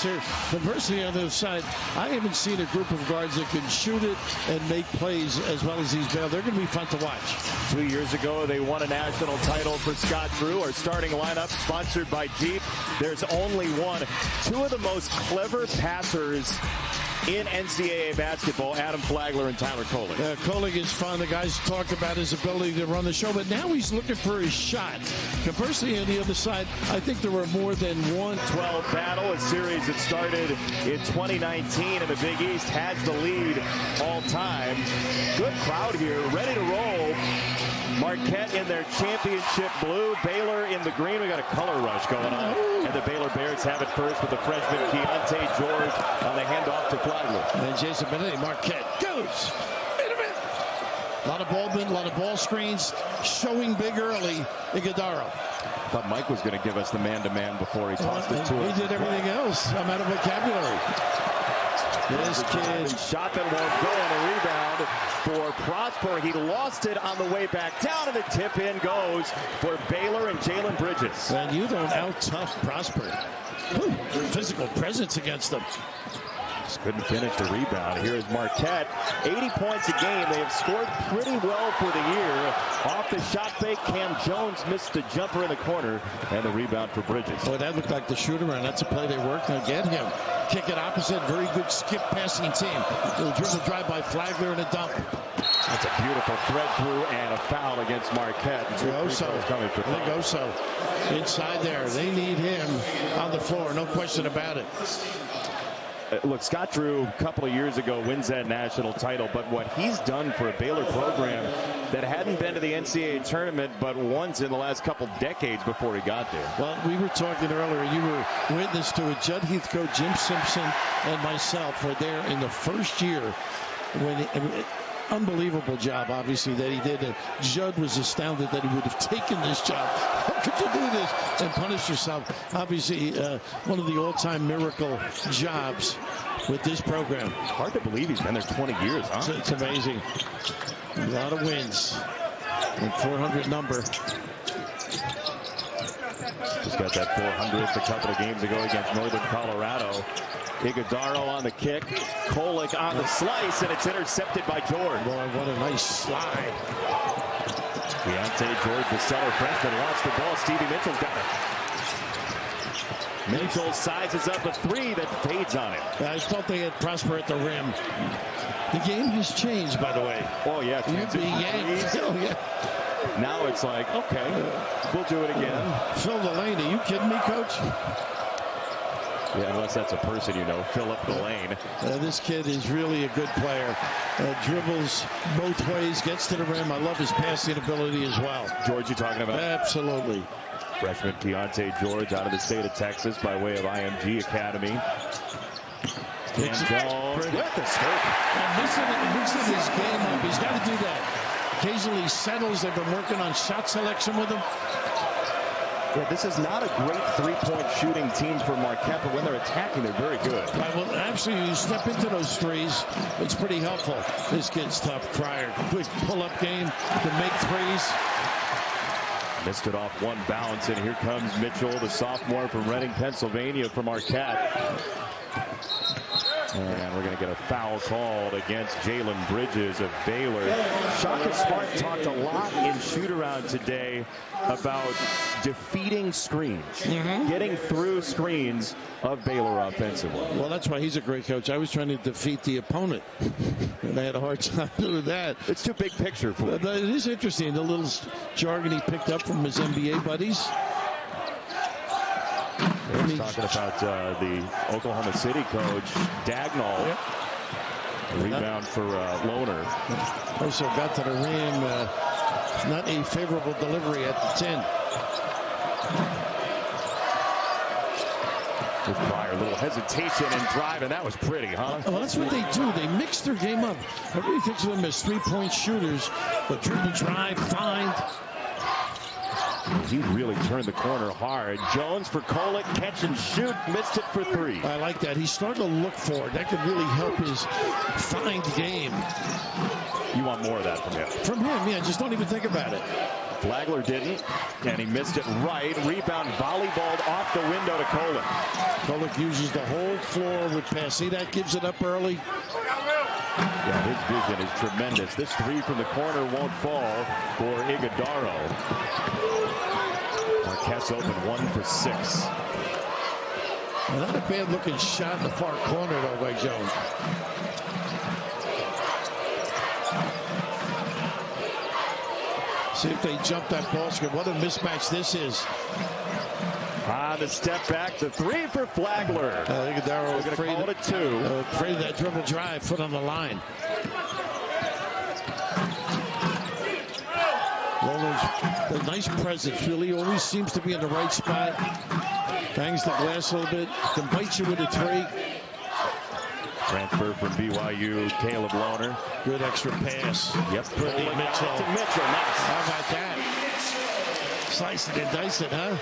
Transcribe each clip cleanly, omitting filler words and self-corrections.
answer. Conversely, on the other side, I haven't seen a group of guards that can shoot it and make plays as well as these Baylor. They're going to be fun to watch. 2 years ago, they won a national title for Scott Drew. Our starting lineup, sponsored by Jeep. There's only one. Two of the most clever passers in NCAA basketball, Adam Flagler and Tyler Kolek. Kolek is fun. The guys talked about his ability to run the show, but now he's looking for his shot. Conversely, on the other side, I think there were more than one 12 battle, a series that started in 2019 in the Big East, has the lead all time. Good crowd here, ready to roll. Marquette in their championship blue, Baylor in the green. We got a color rush going on. And the Baylor Bears have it first with the freshman Keontae George on the handoff to Flagler. And Jason Benetti, Marquette goes. A lot of ball movement, a lot of ball screens, showing big early. Iguodaro. I thought Mike was going to give us the man-to-man before he tossed it to us. He did everything else. I'm out of vocabulary. This kid. Shot that won't go on the rebound for Prosper. He lost it on the way back down, and the tip in goes for Baylor and Jalen Bridges. And you don't out-tough Prosper. Physical presence against them. Just couldn't finish the rebound. Here is Marquette. 80 points a game. They have scored pretty well for the year. Off the shot fake, Cam Jones missed a jumper in the corner, and the rebound for Bridges. Boy, that looked like the shooter, and that's a play they worked to get him. Kick it opposite. Very good skip passing team. Little dribble drive by Flagler and a dunk. That's a beautiful thread through and a foul against Marquette. Oso inside there. They need him on the floor. No question about it. Look, Scott Drew, a couple of years ago, wins that national title, but what he's done for a Baylor program that hadn't been to the NCAA tournament but once in the last couple decades before he got there. Well, we were talking earlier, you were witness to it. Judd Heathcote, Jim Simpson, and myself were there in the first year when unbelievable job, obviously, that he did. And Judd was astounded that he would have taken this job. How could you do this and punish yourself? Obviously, one of the all-time miracle jobs with this program. Hard to believe he's been there 20 years, huh? It's amazing. A lot of wins. And 400 number. Just got that 400th a couple of games ago against Northern Colorado. Iguodaro on the kick. Kolek on the slice, and it's intercepted by George. Boy, what a nice slide. Keontae George, the stellar freshman, lost the ball. Stevie Mitchell's got it. Mitchell sizes up a three that fades on him. I thought they had Prosper at the rim. The game has changed, by the way. Oh, yeah. You'd be yanked. Oh, yeah. Now it's like, okay, we'll do it again. Phil Delaney, you kidding me, Coach? Yeah, unless that's a person you know, fill up the lane. This kid is really a good player. Dribbles both ways, gets to the rim. I love his passing ability as well. George, you talking about? Absolutely. Freshman Keontae George out of the state of Texas by way of IMG Academy. Cam Jones with the skirt. And mixing his game up. He's got to do that. Occasionally settles. They've been working on shot selection with him. Yeah, this is not a great three-point shooting team for Marquette, but when they're attacking, they're very good. Right, well, absolutely, you step into those threes, it's pretty helpful. This kid's tough. Cryer, quick pull-up game to make threes. Missed it off one bounce, and here comes Mitchell, the sophomore from Reading, Pennsylvania, from Marquette. And we're going to get a foul called against Jalen Bridges of Baylor. Shaka Smart talked a lot in shoot-around today about defeating screens, getting through screens of Baylor offensively. Well, that's why he's a great coach. I was trying to defeat the opponent, and I had a hard time doing that. It's too big picture for him. It is interesting, the little jargon he picked up from his NBA buddies. He's talking about the Oklahoma City coach, Dagnall. Yep. Rebound for Lohner. Also got to the rim. Not a favorable delivery at the 10. With Pryor, a little hesitation and drive, and that was pretty, huh? Well, that's what they do. They mix their game up. Everybody thinks of them as three-point shooters, but dribble, drive, find. he really turned the corner hard. Jones for Kolek, catch and shoot, missed it for 3. I like that. He's starting to look for it. That could really help his find game. You want more of that from him? From him, yeah. Just don't even think about it. Flagler didn't, and he missed it right. Rebound volleyballed off the window to Kolek. Kolek uses the whole floor with pass. See that? Gives it up early. Yeah, his vision is tremendous. This 3 from the corner won't fall for Iguodaro. Marquette's open 1 for 6. Well, not a bad looking shot in the far corner though by Jones. See if they jump that ball screen. What a mismatch this is. On the step back, the 3 for Flagler. Iguodaro was going to call it a 2. Afraid of that dribble drive, foot on the line. Lolo's a nice presence. Really always seems to be in the right spot. Bangs the glass a little bit. Can bite you with a 3. Transfer from BYU, Caleb Lohner. Good extra pass. Yep. Brittany Mitchell. To Mitchell. Nice. How about that? Slice it and dice it, huh?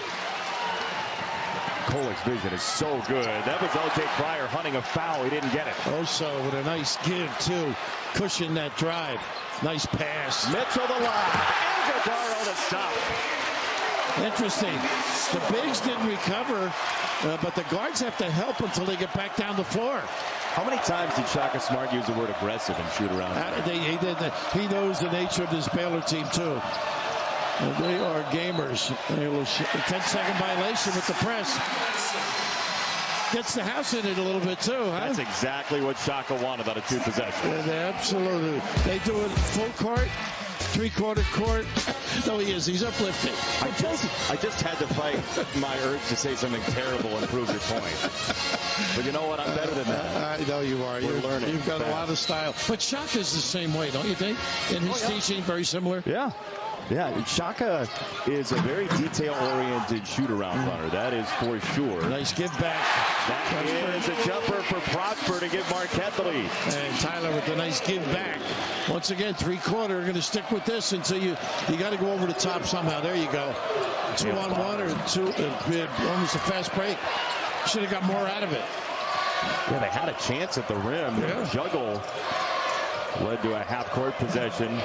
Kolek's vision is so good. That was O.J. Pryor hunting a foul. He didn't get it. Also with a nice give, too. Cushion that drive. Nice pass. Mitchell the lob. Iguodaro to stop. Interesting. The bigs didn't recover, but the guards have to help until they get back down the floor. How many times did Shaka Smart use the word aggressive and shoot around? He knows the nature of this Baylor team, too. They are gamers. A 10-second violation with the press. Gets the house in it a little bit, too, huh? That's exactly what Shaka wanted out of 2 possessions. Yeah, absolutely. They do it full court, 3/4 court. No, he is. He's uplifted. I just had to fight my urge to say something terrible and prove your point. But you know what? I'm better than that. I know you are. We're learning. You've got fast. a lot of style. But Shaka's the same way, don't you think? In his teaching, very similar. Yeah. Yeah, Shaka is a very detail-oriented shoot-around runner. That is for sure. Nice give back. That is a jumper for Prosper to give Marquette the lead. And Tyler with a nice give back. Once again, 3/4. We're going to stick with this until you got to go over the top somehow. There you go. 2-on-1 or 2. Almost a fast break. Should have got more out of it. Yeah, they had a chance at the rim. Yeah. Juggle led to a half-court possession.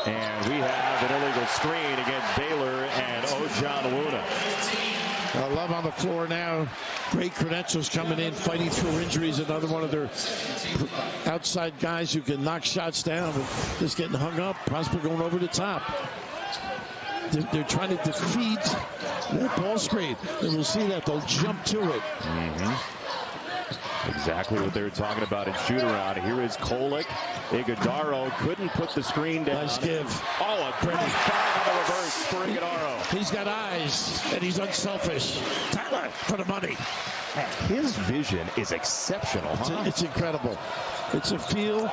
And we have an illegal screen against Baylor and Ojanwuna. Love on the floor now. Great credentials coming in, fighting through injuries. Another one of their outside guys who can knock shots down, but just getting hung up. Prosper going over the top. They're trying to defeat that ball screen. And we'll see that they'll jump to it. Exactly what they were talking about in shoot-around. Here is Kolek. Iguodaro couldn't put the screen down. Nice give. Oh, a great foul on the reverse for Iguodaro. He's got eyes, and he's unselfish. Tyler for the money. His vision is exceptional. It's incredible. It's a feel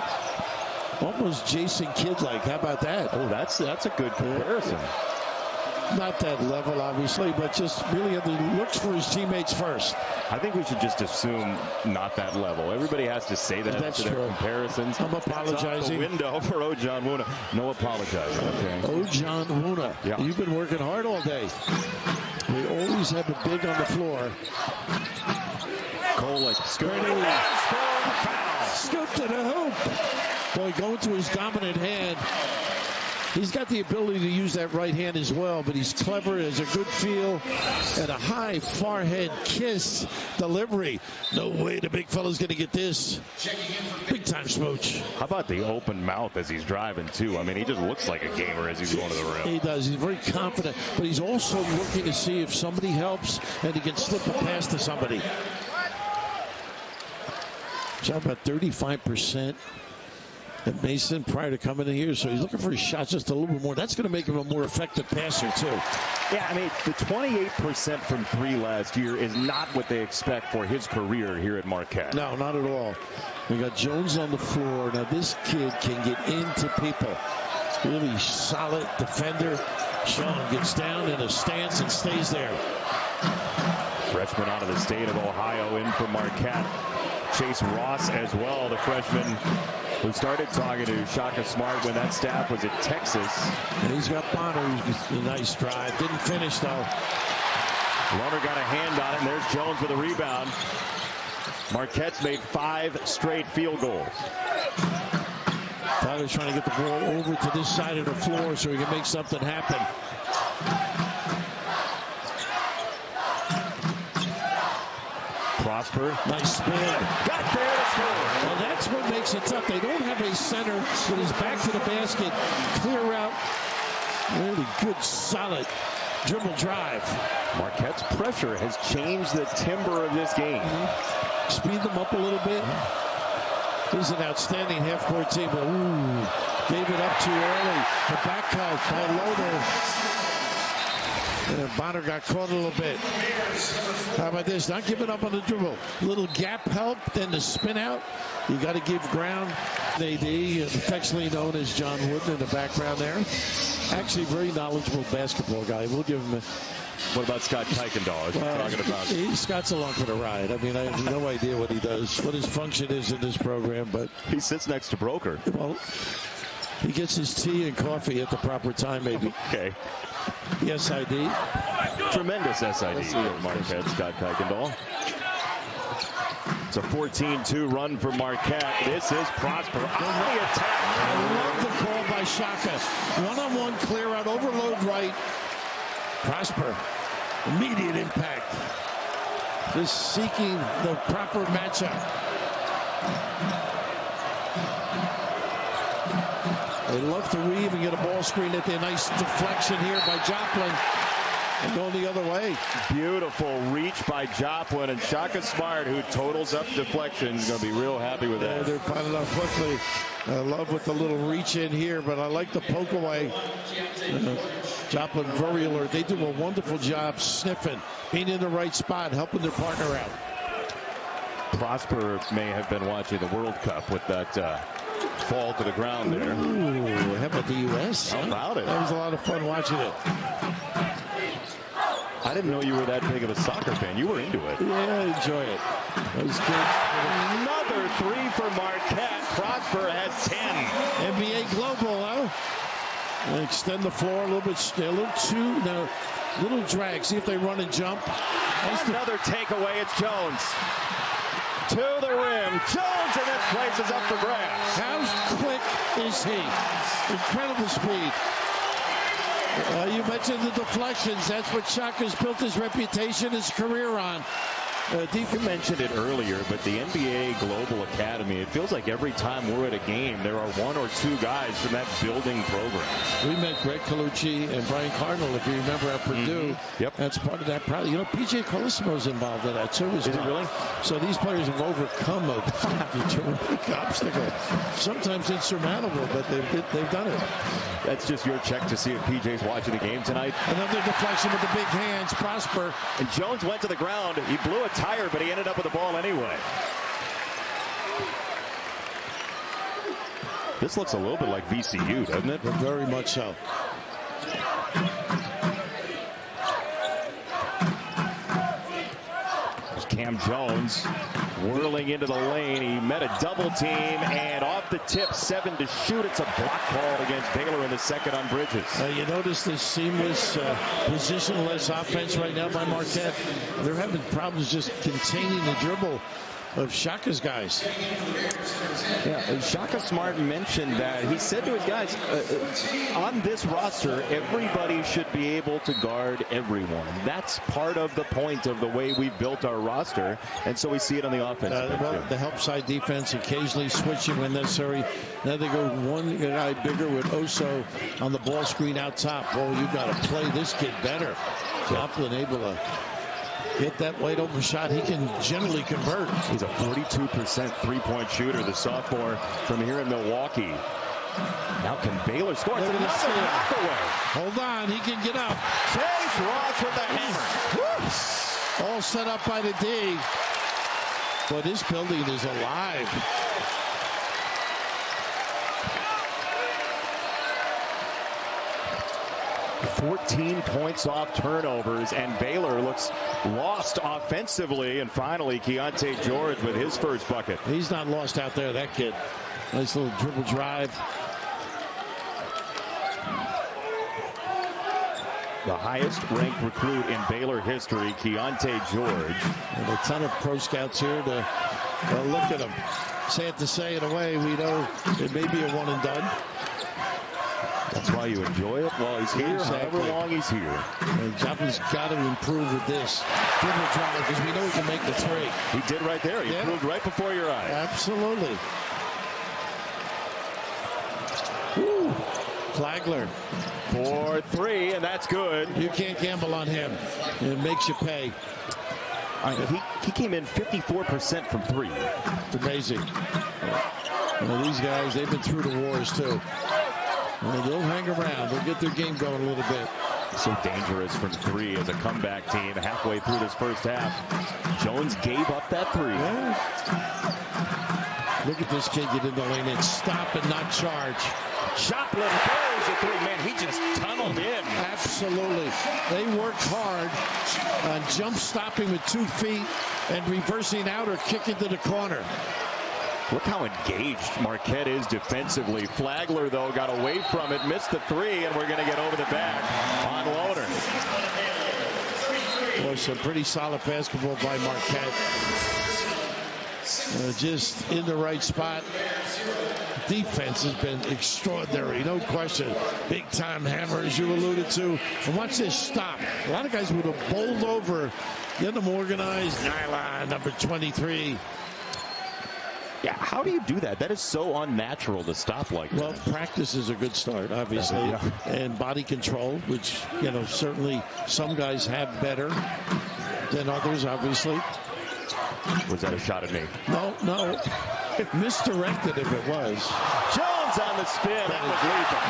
almost Jason Kidd-like. How about that? Oh, that's a good comparison. Not that level, obviously, but just really looks for his teammates first. I think we should just assume not that level. Everybody has to say that. That's to true. Their comparisons. I'm apologizing. The window for Ojanwuna. No apologizing. Okay. Ojanwuna. Yeah. You've been working hard all day. We always have a big on the floor. Kolek skirting. Scoop to the hoop. Boy, going to his dominant hand. He's got the ability to use that right hand as well, but he's clever, has a good feel, and a high forehead kiss delivery. No way the big fella's going to get this. Big time smooch. How about the open mouth as he's driving, too? I mean, he just looks like a gamer as he's going to the rim. He does. He's very confident, but he's also looking to see if somebody helps and he can slip a pass to somebody. Shot about 35%. And Mason prior to coming in here, so he's looking for his shots just a little bit more. That's going to make him a more effective passer, too. Yeah, I mean, the 28% from 3 last year is not what they expect for his career here at Marquette. No, not at all. We got Jones on the floor. Now, this kid can get into people. Really solid defender. Sean gets down in a stance and stays there. Freshman out of the state of Ohio in for Marquette. Chase Ross as well, the freshman who started talking to Shaka Smart when that staff was at Texas. And he's got Bonner, who's a nice drive. Didn't finish, though. Runner got a hand on it, and there's Jones with a rebound. Marquette's made 5 straight field goals. Tyler's trying to get the ball over to this side of the floor so he can make something happen. Prosper. Nice spin. Got there to score. And that's what makes it tough. They don't have a center with his back to the basket. Clear out. Really good, solid dribble drive. Marquette's pressure has changed the timbre of this game. Speed them up a little bit. This is an outstanding half-court team. Ooh, gave it up too early. The back cut by Loder. And Bonner got caught a little bit. How about this? Not giving up on the dribble. Little gap help, then the spin out. You got to give ground. AD, affectionately known as John Wooden in the background there. Actually, very knowledgeable basketball guy. We'll give him a... What about Scott Kuykendall? Talking about? Scott's along for the ride. I mean, I have no idea what he does, what his function is in this program, but he sits next to Broker. Well, he gets his tea and coffee at the proper time, maybe. Okay. The SID. Tremendous SID of Marquette, Scott Kuykendall. It's a 14-2 run for Marquette. This is Prosper on the attack. I love the call by Shaka. One-on-one clear out, overload right. Prosper, immediate impact. Just seeking the proper matchup. They love to weave and get a ball screen at the nice deflection here by Joplin. And going the other way. Beautiful reach by Joplin, and Shaka Smart, who totals up deflection, is going to be real happy with that. They're piling up quickly. I love with the little reach in here, but I like the poke away. Joplin very alert. They do a wonderful job sniffing, being in the right spot, helping their partner out. Prosper may have been watching the World Cup with that fall to the ground there. Ooh, how about the U.S.? How about it? That was a lot of fun watching it. I didn't know you were that big of a soccer fan. You were into it. Yeah, I enjoy it. That was good. Another 3 for Marquette. Prosper has 10. NBA Global, huh? And extend the floor a little bit. A little too, no, little drag. See if they run and jump. Another takeaway. It's Jones. To the rim. Jones, and this place is up for grabs. How quick is he? Incredible speed. You mentioned the deflections. That's what Shaka's built his reputation, his career on. You mentioned it earlier, but the NBA Global Academy, it feels like every time we're at a game, there are 1 or 2 guys from that building program. We met Greg Colucci and Brian Cardinal, if you remember, at Purdue. Yep. That's part of that. Probably, you know, PJ Carlesimo's involved in that, too. Is it really? So these players have overcome a terrific obstacle. Sometimes insurmountable, but they've done it. That's just your check to see if PJ's watching the game tonight. Another deflection with the big hands. Prosper. And Jones went to the ground. He blew a tire, but he ended up with the ball anyway. This looks a little bit like VCU, doesn't it? Very much so. Cam Jones whirling into the lane. He met a double team, and off the tip, 7 to shoot. It's a block call against Baylor in the second on Bridges. You notice this seamless positionless offense right now by Marquette. They're having problems just containing the dribble of Shaka's guys. Yeah, Shaka Smart mentioned that. He said to his guys, on this roster, everybody should be able to guard everyone. That's part of the point of the way we've built our roster, and so we see it on the offense. Well, the help side defense, occasionally switching when necessary. Now they go one guy bigger with Oso on the ball screen out top. Well, you got to play this kid better. Joplin able to hit that wide open shot. He can generally convert. He's a 42% three-point shooter, the sophomore from here in Milwaukee. Now can Baylor score? It's another knockaway. Hold on, he can get up. Chase Ross with the hammer. Woo! All set up by the D. But this building is alive. 14 points off turnovers, and Baylor looks lost offensively. And finally, Keontae George with his first bucket. He's not lost out there, that kid. Nice little dribble drive. The highest ranked recruit in Baylor history, Keontae George. And a ton of pro scouts here to look at him. Sad to say, in a way, we know it may be a one and done. That's why you enjoy it while he's here, exactly. however long he's here. And Joplin's got to improve with this dribble drive because we know he can make the three. He did right there. He improved right before your eyes. Absolutely. Woo. Flagler. For three, and that's good. You can't gamble on him. It makes you pay. He came in 54% from three. It's amazing. Well, these guys, they've been through the wars, too. Well, they'll hang around. They'll get their game going a little bit. So dangerous from three as a comeback team halfway through this first half. Jones gave up that three. Yeah. Look at this kid get in the lane and stop and not charge. Joplin buries a three. Man, he just tunneled in. Absolutely. They worked hard on jump stopping with 2 feet and reversing out or kicking to the corner. Look how engaged Marquette is defensively. Flagler, though, got away from it, missed the three, and we're going to get over the back on Loner. Boy, some pretty solid basketball by Marquette. Just in the right spot. Defense has been extraordinary, no question. Big time hammer, as you alluded to. And watch this stop. A lot of guys would have bowled over, get them organized. Nylon, number 23. Yeah, how do you do that? That is so unnatural to stop like that. Well, practice is a good start, obviously, and body control, which, you know, certainly some guys have better than others, obviously. Was that a shot at me? No. Misdirected if it was. Jones on the spin. That was lethal.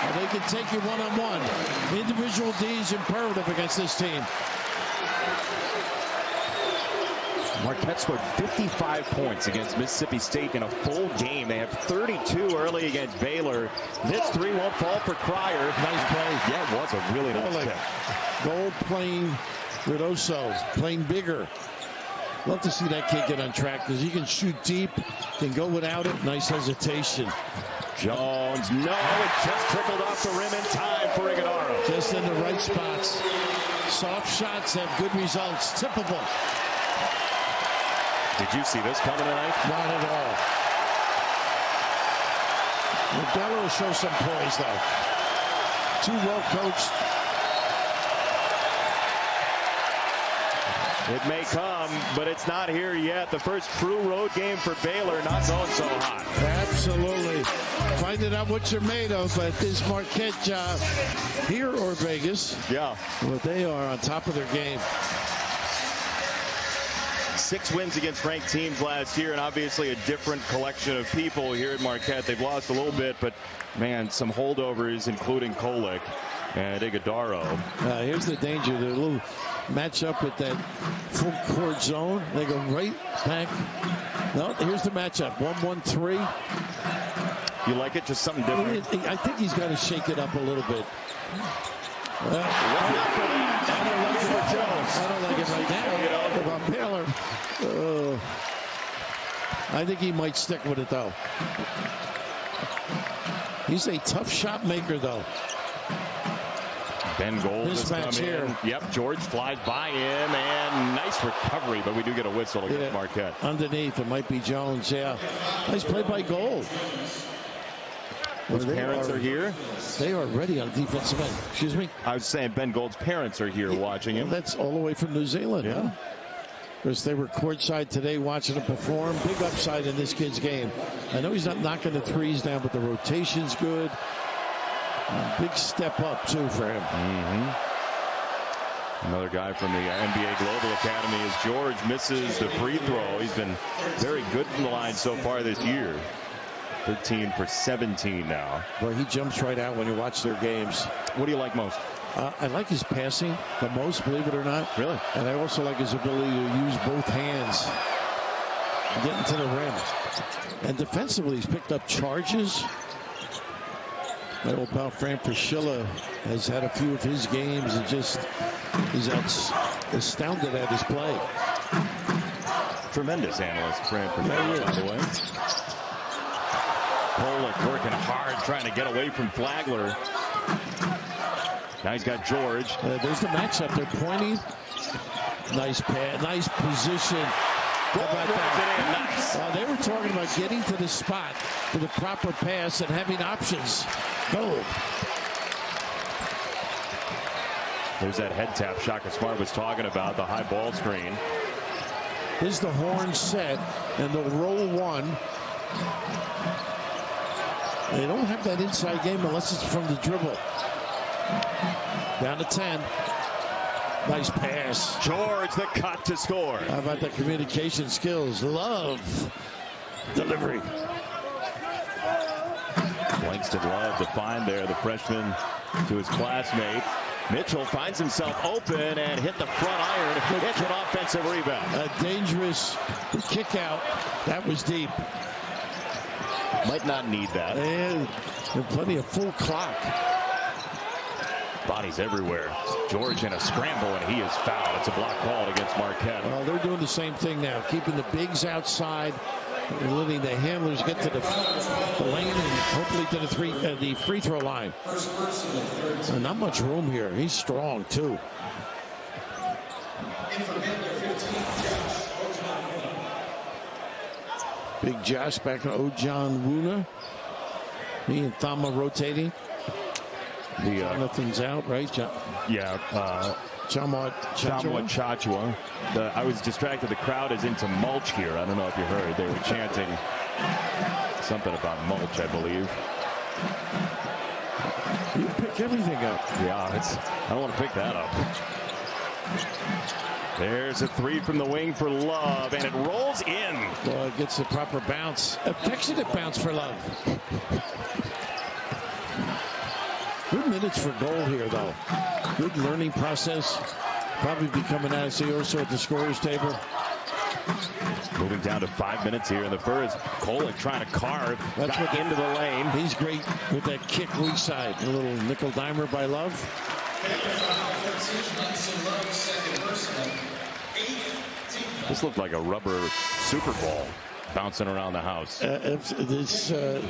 Well, they can take you one-on-one. Individual D is imperative against this team. Marquette scored 55 points against Mississippi State in a full game. They have 32 early against Baylor. This three won't fall for Cryer. Nice play. Yeah, it was a really nice play. Gold playing with Oso, playing bigger. Love to see that kid get on track because he can shoot deep, can go without it. Nice hesitation. Jones, no, it just trickled off the rim in time for Iguodaro. Just in the right spots. Soft shots have good results. Tippable. Did you see this coming tonight? Not at all. Baylor will show some poise, though. Too well coached. It may come, but it's not here yet. The first true road game for Baylor, not going so hot. Absolutely. Finding out what you're made of at this Marquette job here or Vegas. Yeah. But they are on top of their game. 6 wins against ranked teams last year, and obviously a different collection of people here at Marquette. They've lost a little bit, but, man, some holdovers, including Kolek and Iguodaro. Here's the danger. They're a little match up with that full court zone. They go right back. No, here's the matchup. 1-1-3. You like it? Just something different? I think he's got to shake it up a little bit. I don't like it right now. About Baylor. I think he might stick with it, though. He's a tough shot maker, though. Ben Gold has come here. Yep, George flies by him, and nice recovery, but we do get a whistle against Marquette. Underneath, it might be Jones, Nice play by Gold. His parents are here. They are ready on defensive end. Excuse me? I was saying Ben Gold's parents are here watching him. That's all the way from New Zealand, huh? Because they were courtside today watching him perform. Big upside in this kid's game. I know he's not knocking the threes down, but the rotation's good. Big step up, too, for him. Another guy from the NBA Global Academy is George. Misses the free throw. He's been very good from the line so far this year. 13 for 17 now. Boy, he jumps right out when you watch their games. What do you like most? I like his passing the most, believe it or not. Really? And I also like his ability to use both hands. Getting to the rim. And defensively, he's picked up charges. My old pal Fran Priscilla has had a few of his games and just is astounded at his play. Tremendous analyst, Fran Priscilla, by the way. Kolek working hard, trying to get away from Flagler. Now he's got George. There's the matchup. They're pointing. Nice pass, nice position. How about that? Nice. They were talking about getting to the spot for the proper pass and having options. Boom. There's that head tap Shaka Smart was talking about, the high ball screen. Here's the horn set, and they'll roll one. They don't have that inside game unless it's from the dribble. Down to 10. Nice pass. George, the cut to score. How about the communication skills? Love. Delivery. Langston Love to find there, the freshman to his classmate. Mitchell finds himself open and hit the front iron. Hits an offensive rebound. A dangerous kick out. That was deep. Might not need that. And plenty of full clock. Bodies everywhere. George in a scramble, and he is fouled. It's a block called against Marquette. Well, they're doing the same thing now, keeping the bigs outside, and letting the handlers get to the lane and hopefully to the free throw line. And not much room here. He's strong too. Big Josh back to Ojan Wuna. He and Thama rotating. Jonathan's out, right? Chamwa Chachua. I was distracted. The crowd is into mulch here. I don't know if you heard. They were chanting something about mulch, I believe. You pick everything up. Yeah, I don't want to pick that up. There's a three from the wing for Love, and it rolls in. Well, it gets the proper bounce. Affectionate bounce for Love. Good minutes for goal here, though. Good learning process. Probably becoming also at the scorer's table. Moving down to 5 minutes here in the first. Kolek trying to carve. That's what into the lane. He's great with that kick weak side. A little nickel dimer by Love. This looked like a rubber Super Bowl bouncing around the house. These are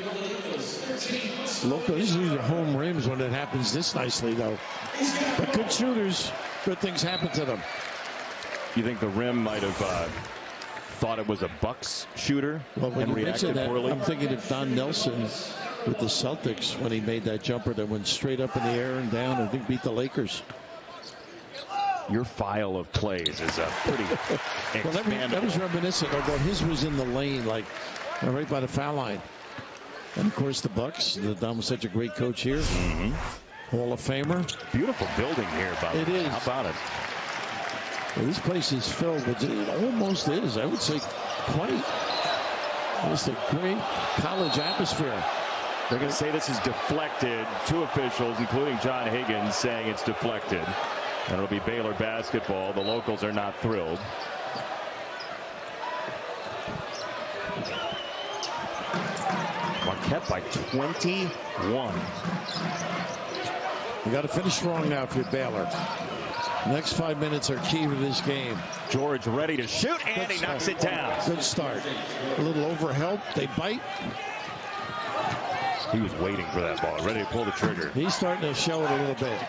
home rims when it happens this nicely, though. But good shooters, good things happen to them. You think the rim might have thought it was a Bucks shooter and reacted poorly? I'm thinking of Don Nelson with the Celtics when he made that jumper that went straight up in the air and down. I think beat the Lakers. Your file of plays is pretty expandable. That was reminiscent, although his was in the lane, like right by the foul line. And of course the Bucks. Don was such a great coach here. Hall of Famer. Beautiful building here, by the way. It is. How about it? Well, this place is filled, but it almost is. I would say quite. It's a great college atmosphere. They're going to say this is deflected. Two officials, including John Higgins, saying it's deflected. And it'll be Baylor basketball. The locals are not thrilled. Marquette by 21. You got to finish strong now for Baylor. Next 5 minutes are key to this game. George ready to shoot, and he knocks it down. Good start. A little overhelp. They bite. He was waiting for that ball, ready to pull the trigger. He's starting to show it a little bit.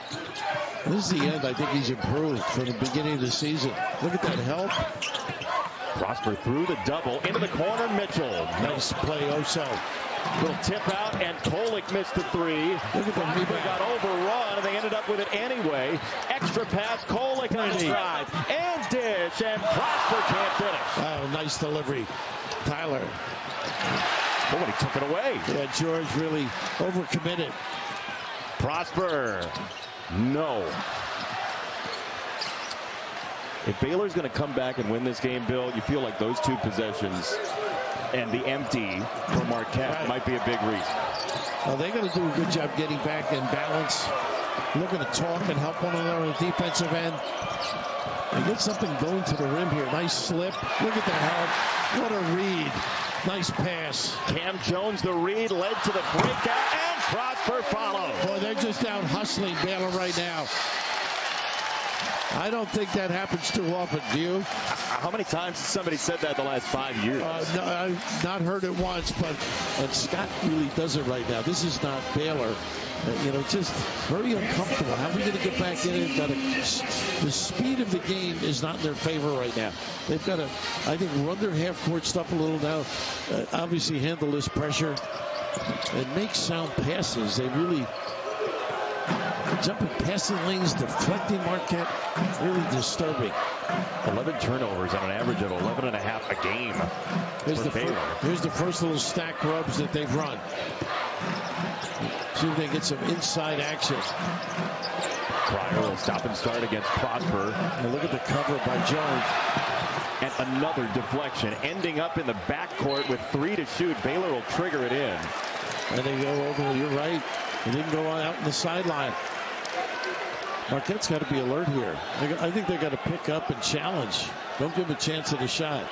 This is the end. I think he's improved from the beginning of the season. Look at that help. Prosper through the double into the corner. Mitchell. Nice play, Oso. Little tip out, and Kolek missed the three. Look at the rebound. Got overrun, and they ended up with it anyway. Extra pass. Kolek on the drive and dish, and Prosper can't finish. Oh, nice delivery, Tyler. Oh, and he took it away. Yeah, George really overcommitted. Prosper. No. If Baylor's going to come back and win this game, Bill, you feel like those two possessions and the empty for Marquette might be a big reason. Well, they're going to do a good job getting back in balance, looking to talk and help one another on the defensive end. And get something going to the rim here. Nice slip. Look at the help. What a read. Nice pass. Cam Jones, the read, led to the breakout, and Prosper follows. Boy, they're just out hustling Baylor right now. I don't think that happens too often, do you? How many times has somebody said that the last 5 years? No, I've not heard it once, but Scott really does it right now. This is not Baylor. Just very uncomfortable. How are we going to get back in it? The speed of the game is not in their favor right now. They've got to, I think, run their half-court stuff a little now. Obviously handle this pressure and make sound passes. They really jumping passing lanes, deflecting Marquette, really disturbing. 11 turnovers on an average of 11.5 a game. Here's the first little stack rubs that they've run. See if they get some inside action. Pryor will stop and start against Prosper. And look at the cover by Jones. And another deflection, ending up in the backcourt with 3 to shoot. Baylor will trigger it in. And they go over, you're right. They didn't go out in the sideline. Marquette's got to be alert here. I think they got to pick up and challenge. Don't give him a chance at a shot.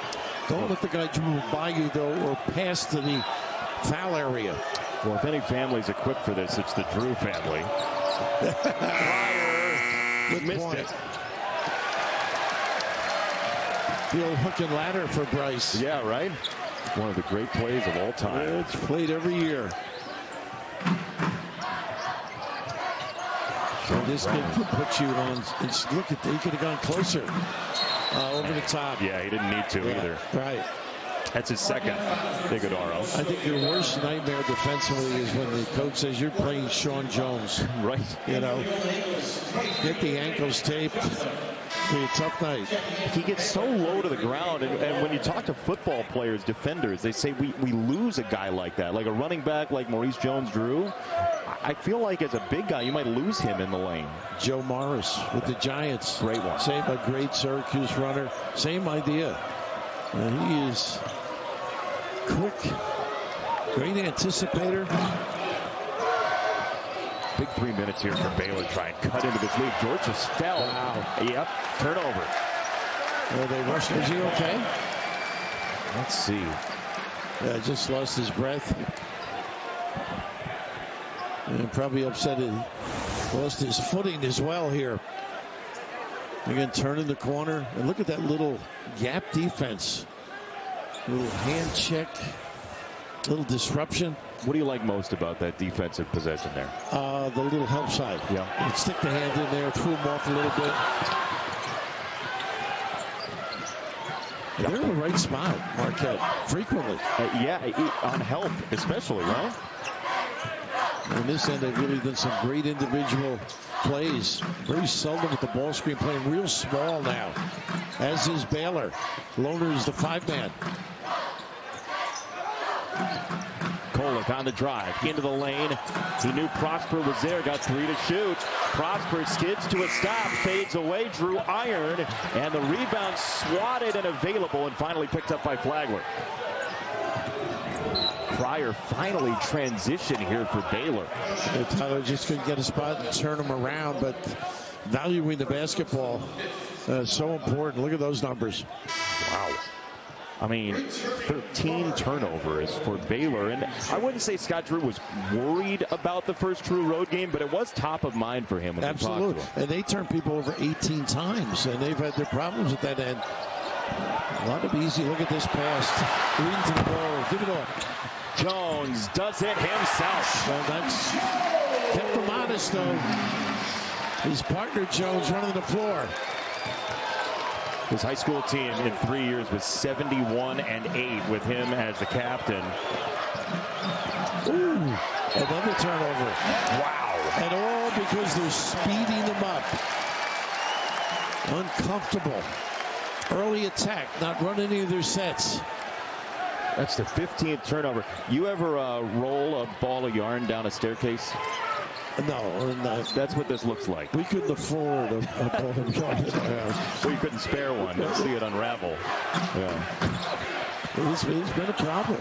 Don't let the guy dribble by you, though, or pass to the foul area. Well, if any family's equipped for this, it's the Drew family. Good missed point. it. The old hook and ladder for Bryce. Yeah, right? One of the great plays of all time. Yeah, it's played every year. So this could put you on. Look at, he could have gone closer over the top. Yeah, he didn't need to either. Right. That's his second. Bigodaro. I think your worst nightmare defensively is when the coach says you're playing Sean Jones. Right. Get the ankles taped. It'll be a tough night. He gets so low to the ground, and when you talk to football players, defenders, they say we lose a guy like that, like a running back like Maurice Jones-Drew. I feel like as a big guy, you might lose him in the lane. Joe Morris with the Giants. Great one. A great Syracuse runner. Same idea. He is quick, great anticipator. Big 3 minutes here for Baylor. Try and cut into this lead. George just fell. Wow. Yep. Turnover. They rushed. Is he okay? Let's see. Yeah, just lost his breath. And probably upset. He lost his footing as well here. Again, turning the corner. And look at that little gap defense. Little hand check. Little disruption. What do you like most about that defensive possession there? The little help side. Yeah. You stick the hand in there, threw him off a little bit. They're in the right spot, Marquette, frequently. On help especially, right? On this end, they've really done some great individual plays. Very seldom with the ball screen, playing real small now, as is Baylor. Lohner is the 5-man. Kolek on the drive into the lane. He knew Prosper was there, got 3 to shoot. Prosper skids to a stop, fades away. Drew iron, and the rebound swatted and available, and finally picked up by Flagler. Pryor finally transition here for Baylor. Tyler just couldn't get a spot and turn him around, but valuing the basketball so important. Look at those numbers. Wow. I mean, 13 turnovers for Baylor. And I wouldn't say Scott Drew was worried about the first true road game, but it was top of mind for him. Absolutely. And they turned people over 18 times, and they've had their problems at that end. A lot of easy. Look at this pass. Green to the ball. Give it up. Jones does it himself. Well, that's kept him honest, though. His partner, Jones, running the floor. His high school team in 3 years was 71-8 with him as the captain. Ooh, another turnover. Wow. And all because they're speeding them up. Uncomfortable. Early attack, not run any of their sets. That's the 15th turnover. You ever roll a ball of yarn down a staircase? No, that's what this looks like. We couldn't afford a ball of yarn in the house. Well, you couldn't spare one to see it unravel. Yeah. It's been a problem.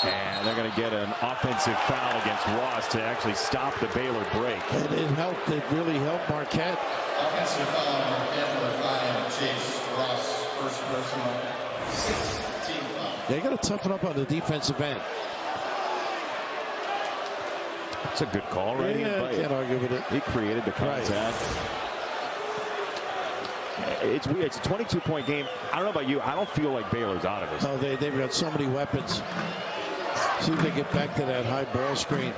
And they're going to get an offensive foul against Ross to actually stop the Baylor break. And it helped. It really helped Marquette. Offensive foul, Marquette, number 5, Chase. They got to toughen up on the defensive end. It's a good call, right? Yeah, I can't argue with it. He created the contact. Right. It's weird. It's a 22-point game. I don't know about you. I don't feel like Baylor's out of this. No, they've got so many weapons. See if they get back to that high ball screen.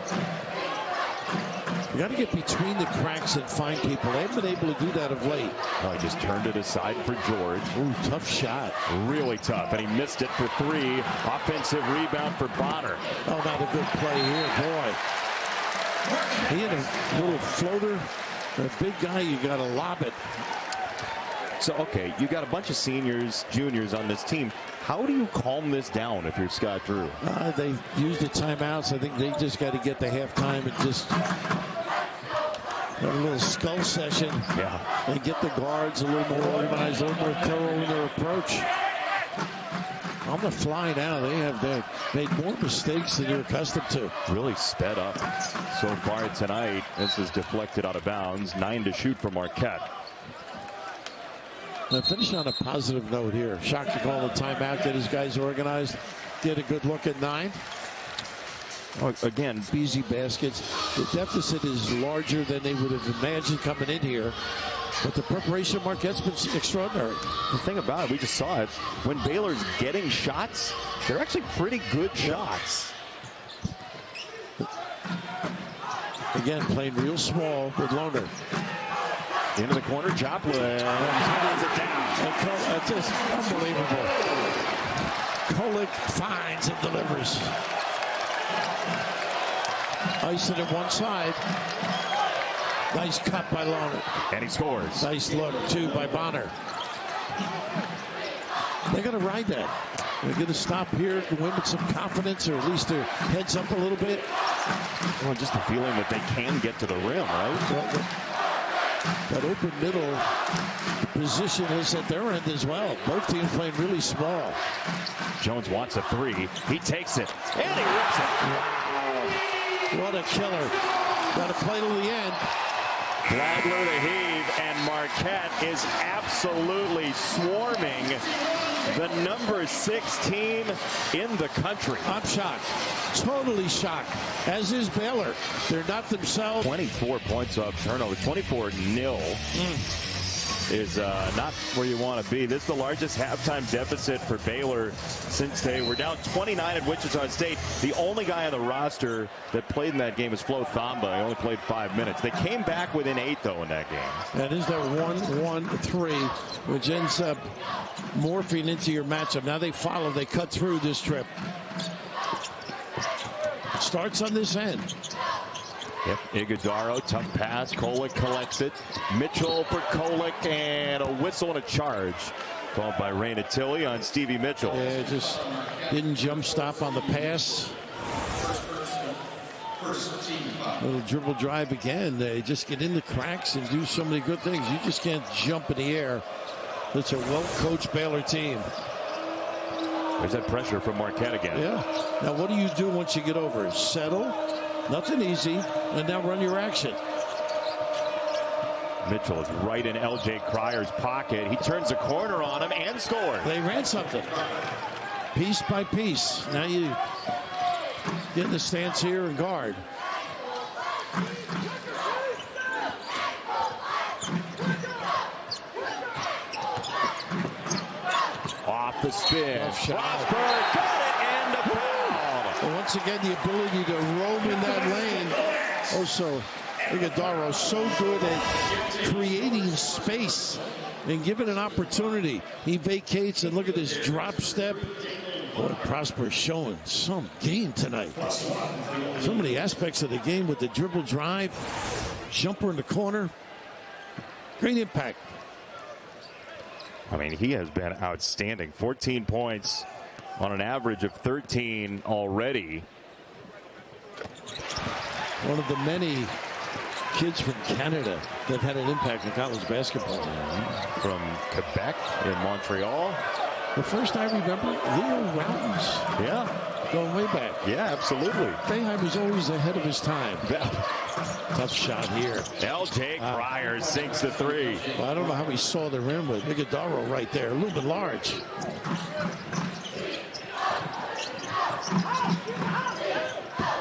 You got to get between the cracks and find people. They haven't been able to do that of late. Oh, he just turned it aside for George. Ooh, tough shot. Really tough. And he missed it for 3. Offensive rebound for Bonner. Oh, not a good play here, boy. He had a little floater. A big guy, you got to lob it. So, okay, you got a bunch of seniors, juniors on this team. How do you calm this down if you're Scott Drew? They used the timeouts. I think they just got to get the halftime and just have a little skull session. Yeah. And get the guards a little more organized, a little more thorough in their approach. On the fly now, they have made more mistakes than you're accustomed to. Really sped up so far tonight. This is deflected out of bounds. 9 to shoot for Marquette. Now finish on a positive note here. Shocked to call the timeout, get his guys organized, get a good look at 9. Oh, again, easy baskets. The deficit is larger than they would have imagined coming in here. But the preparation of Marquette's been extraordinary. The thing about it, we just saw it, when Baylor's getting shots, they're actually pretty good shots. Again, playing real small with Lohner. Into the corner, Joplin. Ties it down. It's just unbelievable. Kolick finds and delivers. Icing at one side. Nice cut by Lohner. And he scores. Nice look, too, by Bonner. They're going to ride that. They're going to stop here to win with some confidence, or at least their heads up a little bit. Well, just the feeling that they can get to the rim, right? Well, that open middle position is at their end as well. Both teams playing really small. Jones wants a 3. He takes it. And he rips it. Wow. What a killer. Got to play to the end. Flagler to heave, and Marquette is absolutely swarming the number 6 team in the country. I'm shocked. Totally shocked. As is Baylor. They're not themselves. 24 points off turnover. 24-0 is not where you want to be. This is the largest halftime deficit for Baylor since they were down 29 at Wichita State. The only guy on the roster that played in that game is Flo Thamba. He only played 5 minutes. They came back within 8, though, in that game. That is their 1-1-3, which ends up morphing into your matchup. Now they follow. They cut through this trip. Starts on this end. Yep, Iguodaro, tough pass. Kolick collects it. Mitchell for Kolick, and a whistle and a charge called by Raina Tilly on Stevie Mitchell. Yeah, just didn't jump stop on the pass. Little dribble drive again. They just get in the cracks and do so many good things. You just can't jump in the air. It's a well-coached Baylor team. There's that pressure from Marquette again. Yeah. Now, what do you do once you get over it? Settle. Nothing easy. And now run your action. Mitchell is right in L.J. Cryer's pocket. He turns the corner on him and scores. They ran something. Piece by piece. Now you get in the stance here and guard. Off the spin. Prosper got it, and a foul. Well, once again, the ability to roam in that lane. Also, Iguodaro so good at creating space and giving an opportunity. He vacates, and look at this drop step. Boy, Prosper showing some game tonight. So many aspects of the game with the dribble drive, jumper in the corner. Great impact. I mean, he has been outstanding. 14 points on an average of 13 already. One of the many kids from Canada that had an impact in college basketball. From Quebec in Montreal. The first I remember, Leo Routins. Yeah. Going way back. Yeah, absolutely. Boeheim was always ahead of his time. Tough shot here. L.J. Cryer sinks the three. Well, I don't know how he saw the rim, but Iguodaro right there, a little bit large.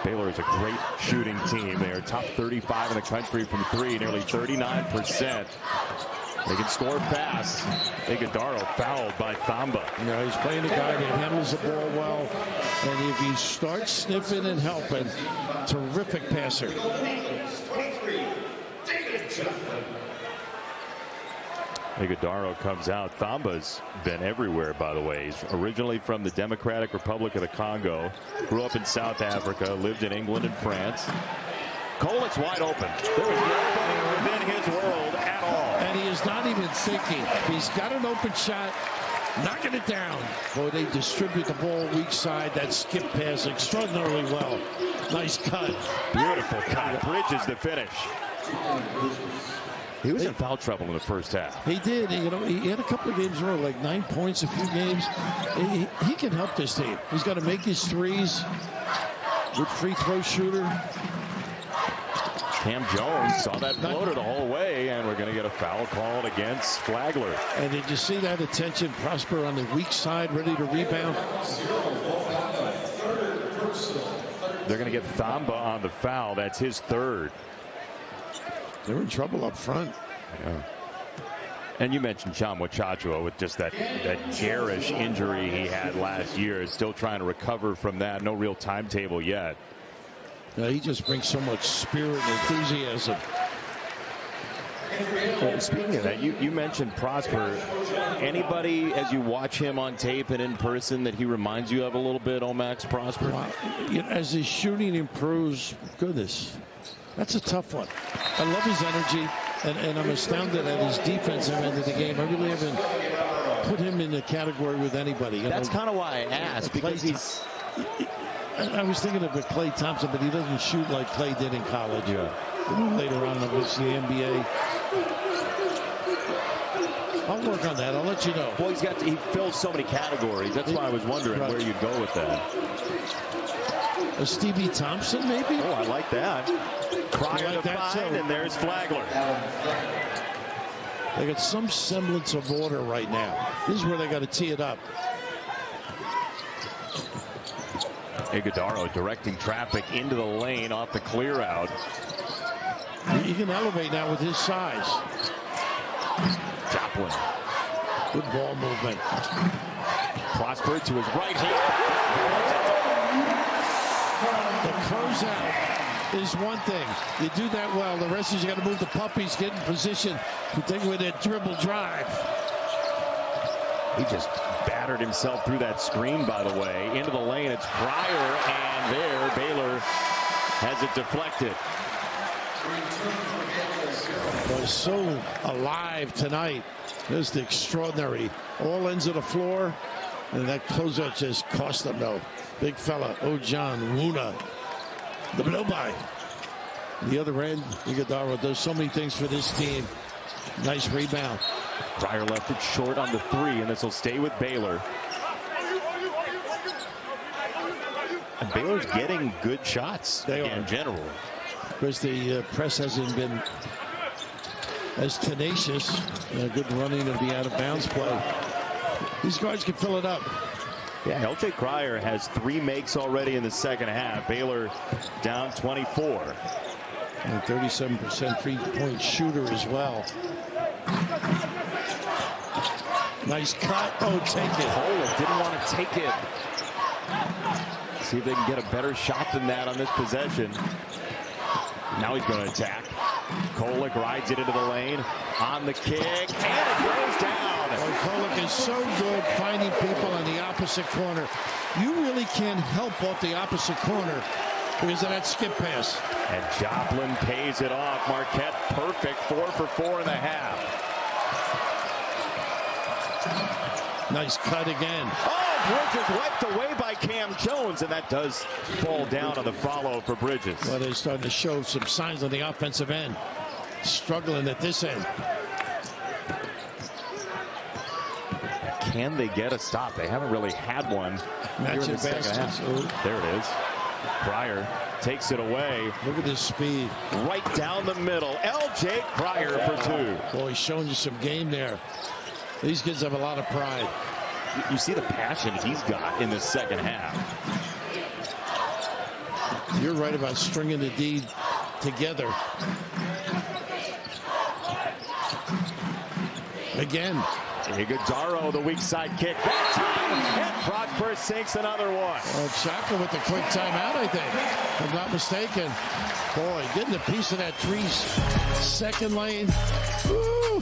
Baylor is a great shooting team. They are top 35 in the country from three, nearly 39%. They can score fast. Iguodaro fouled by Thamba. You know, he's playing a guy that handles the ball well. And if he starts sniffing and helping, terrific passer. Iguodaro comes out. Thamba's been everywhere, by the way. He's originally from the Democratic Republic of the Congo. Grew up in South Africa. Lived in England and France. Kolic's wide open. There is nobody within his world at all. And he is not even thinking. He's got an open shot, knocking it down. Boy, they distribute the ball weak side. That skip pass extraordinarily well. Nice cut. Beautiful cut. Bridges the finish. He was in foul trouble in the first half. He did. You know, he had a couple of games in a row, like 9 points, a few games. He can help this team. He's got to make his threes. Good free throw shooter. Cam Jones saw that floater the whole way, and we're going to get a foul called against Flagler. And did you see that attention? Prosper on the weak side, ready to rebound. They're going to get Thamba on the foul. That's his third. They're in trouble up front. Yeah. And you mentioned Tchamwa Tchatchoua with just that garish injury he had last year. Still trying to recover from that. No real timetable yet. He just brings so much spirit and enthusiasm. Well, speaking of that, you mentioned Prosper. Anybody, as you watch him on tape and in person, that he reminds you of a little bit, Olivier-Maxence Prosper? Wow. You know, as his shooting improves, goodness, that's a tough one. I love his energy, and I'm astounded at his defensive end of the game. I really haven't put him in the category with anybody. That's kind of why I asked, because he's... I was thinking of Klay Thompson, but he doesn't shoot like Klay did in college. Yeah. Later on, obviously, the NBA. I'll work on that. I'll let you know. Well, he fills so many categories. That's why I was wondering where you'd go with that. A Stevie Thompson, maybe? Oh, I like that. Cryer to find, and there's Flagler. They got some semblance of order right now. This is where they got to tee it up. Iguodaro directing traffic into the lane off the clear out. He can elevate now with his size. Joplin. Good ball movement. Prosper to his right hand. The closeout is one thing. You do that well. The rest is you got to move the puppies, get in position to take with a dribble drive. He just battered himself through that screen, by the way. Into the lane, it's Cryer, and there, Baylor has it deflected. Was so alive tonight. Just extraordinary. All ends of the floor, and that closeout just cost them, though. Big fella, Ojan Wuna. The blow-by. The other end, Iguodaro does so many things for this team. Nice rebound. Cryer left it short on the three, and this will stay with Baylor. And Baylor's getting good shots in general. Because the press hasn't been as tenacious. Good running of the out-of-bounds play. These guys can fill it up. Yeah, L.J. Cryer has 3 makes already in the second half. Baylor down 24. And 37% three-point shooter as well. Nice cut. Oh, take it. Kolick didn't want to take it. See if they can get a better shot than that on this possession. Now he's going to attack. Kolick rides it into the lane. On the kick. And it goes down. Oh, Kolick is so good finding people on the opposite corner. You really can't help off the opposite corner because of that skip pass. And Joplin pays it off. Marquette perfect. 4 for 4 in the half. Nice cut again. Oh, Bridges wiped away by Cam Jones, and that does fall down on the follow for Bridges. Well, they're starting to show some signs on the offensive end. Struggling at this end. Can they get a stop? They haven't really had one here in the second half. There it is. Pryor takes it away. Look at his speed. Right down the middle. L.J. Pryor for two. Boy, he's showing you some game there. These kids have a lot of pride. You see the passion he's got in the second half. You're right about stringing the D together. Again. Iguodaro, the weak side kick. That time, and Prosper sinks another one. Chaka with the quick timeout, I think, if I'm not mistaken. Boy, getting a piece of that 3-second lane. Woo!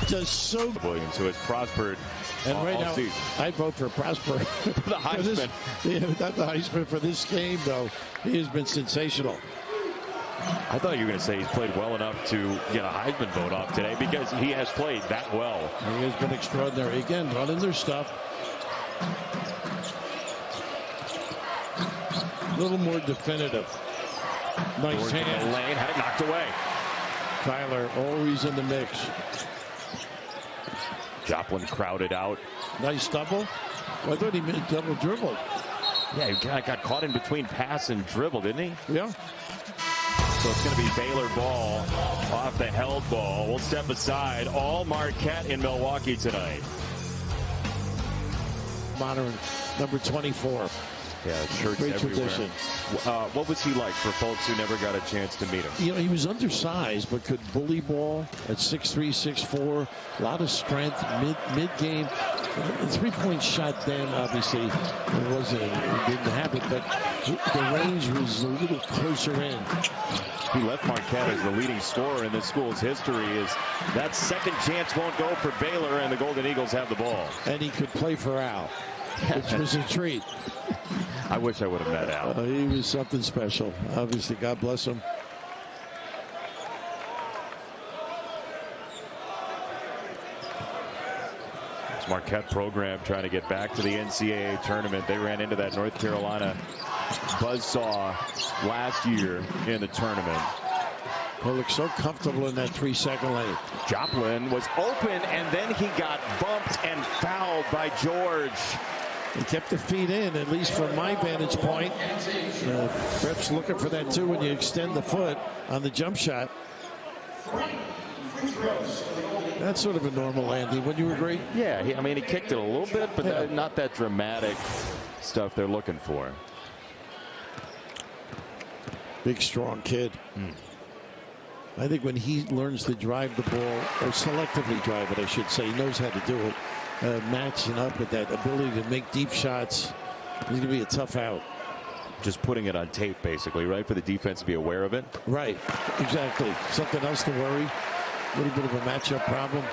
Just so. Williams, who has prospered and right now, season. I'd vote for Prosper. For the Heisman. Not the Heisman for this game, though. He has been sensational. I thought you were going to say he's played well enough to get a Heisman vote off today because he has played that well. He has been extraordinary. Again, running their stuff. A little more definitive. Nice hand. In the lane, had it knocked away. Tyler always in the mix. Joplin crowded out. Nice double. Well, I thought he meant double dribble. Yeah, he got caught in between pass and dribble, didn't he? Yeah. So it's going to be Baylor ball off the held ball. We'll step aside. All Marquette in Milwaukee tonight. Modern number 24. Yeah, shirts Great everywhere. tradition. What was he like for folks who never got a chance to meet him? You know, he was undersized, but could bully ball at 6'3", 6'4". A lot of strength, mid-game. Three-point shot then, obviously, it didn't have it, but the range was a little closer in. He left Marquette as the leading scorer in this school's history. Is that second chance won't go for Baylor, and the Golden Eagles have the ball. And he could play for Al, which was a treat. I wish I would have met Al. He was something special. Obviously, God bless him. This Marquette program trying to get back to the NCAA tournament. They ran into that North Carolina buzzsaw last year in the tournament. They look so comfortable in that 3-second lane. Joplin was open, and then he got bumped and fouled by George. He kept the feet in, at least from my vantage point. Ref's looking for that, too, when you extend the foot on the jump shot. That's sort of a normal, Andy. When you agree? Yeah, he kicked it a little bit, but not that dramatic stuff they're looking for. Big, strong kid. I think when he learns to drive the ball, or selectively drive it, I should say, he knows how to do it. Matching up with that ability to make deep shots, he's going to be a tough out. Just putting it on tape, basically, right, for the defense to be aware of it? Right, exactly. Something else to worry. A little bit of a matchup problem.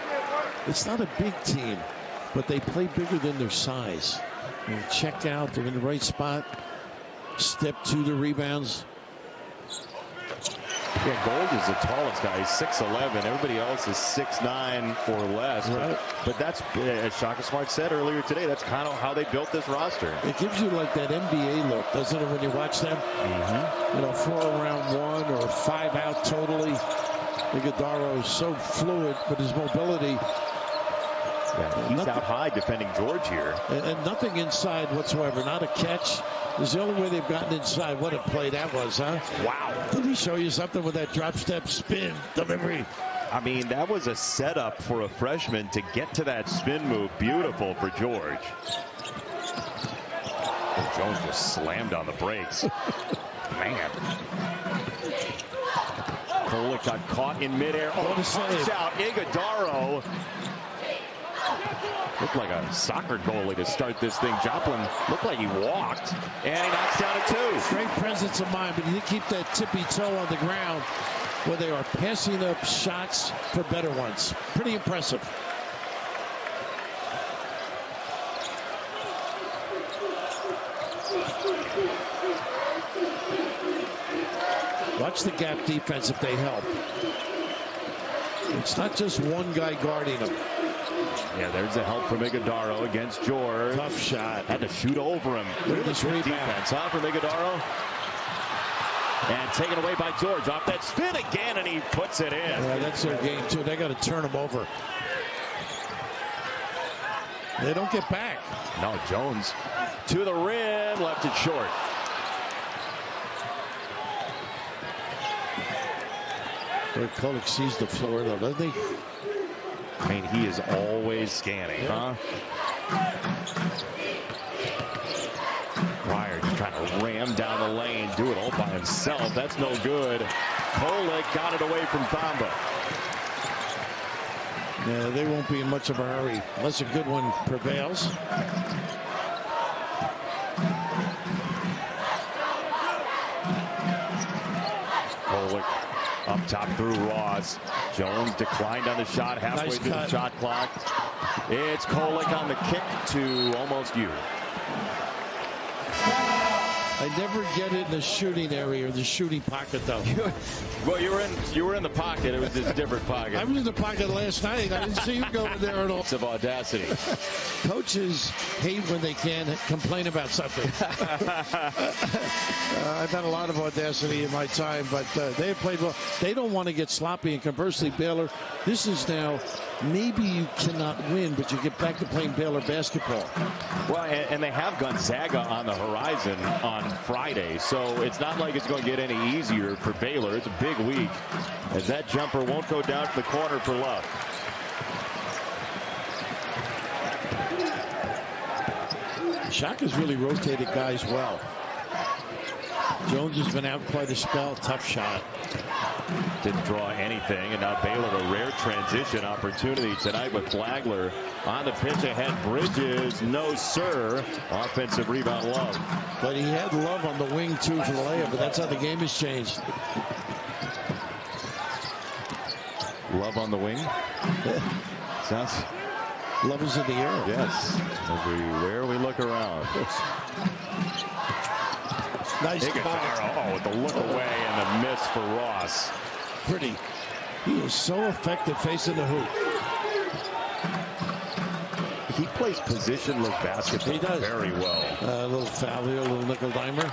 It's not a big team, but they play bigger than their size. They check out, they're in the right spot. Step to the rebounds. Yeah, Gold is the tallest guy. He's 6'11". Everybody else is 6'9" or less. Right. But that's, as Shaka Smart said earlier today, that's kind of how they built this roster. It gives you like that NBA look, doesn't it, when you watch them? You know, 4 around 1 or 5 out totally. Iguodaro is so fluid, but his mobility. Yeah, he's out high defending George here. And nothing inside whatsoever. Not a catch. It's the only way they've gotten inside. What a play that was, huh? Wow. Did he show you something with that drop step spin delivery? I mean, that was a setup for a freshman to get to that spin move. Beautiful for George. And Jones just slammed on the brakes. Man. Kolek got caught in midair. Oh, punch out. Iguodaro. Looked like a soccer goalie to start this thing. Joplin looked like he walked, and he knocks down a 2. Great presence of mind, but you keep that tippy toe on the ground where they are passing up shots for better ones. Pretty impressive. Watch the gap defense if they help. It's not just one guy guarding them. Yeah, there's the help from Iguodaro against George. Tough shot. Had to shoot over him. Look at this rebound. Defense, huh, from Iguodaro. And taken away by George off that spin again, and he puts it in. Yeah, that's their game, too. They got to turn them over. They don't get back. No, Jones to the rim, left it short. Kolek sees the floor, though, doesn't he? I mean, he is always scanning, huh? Pryor just trying to ram down the lane, do it all by himself. That's no good. Kolek got it away from Thamba. Yeah, they won't be in much of a hurry unless a good one prevails. Kolek up top through Ross. Jones declined on the shot halfway through the shot clock. It's Kolek on the kick to almost you. I never get it in the shooting area or the shooting pocket, though. Well, you were in the pocket. It was just a different pocket. I was in the pocket last night. I didn't see you go in there at all. Of audacity. Coaches hate when they can complain about something. I've had a lot of audacity in my time, but they have played well. They don't want to get sloppy, and conversely, Baylor, this is now maybe you cannot win, but you get back to playing Baylor basketball. Well, and they have Gonzaga on the horizon on Friday, so it's not like it's going to get any easier for Baylor. It's a big week, as that jumper won't go down to the corner for Love. Shaka's really rotated guys well. Jones has been out quite a spell. Tough shot. Didn't draw anything, and now Baylor a rare transition opportunity tonight with Flagler on the pitch ahead. Bridges, no sir. Offensive rebound, Love. But he had Love on the wing too for the layup, but that's how the game has changed. Love on the wing. Sounds. Love is in the air. Yes. Everywhere we look around. Nice ball. Oh, with the look away and the miss for Ross. Pretty. He is so effective facing the hoop. He plays positionless basketball. He does very well. A little foul here, a little nickel dimer.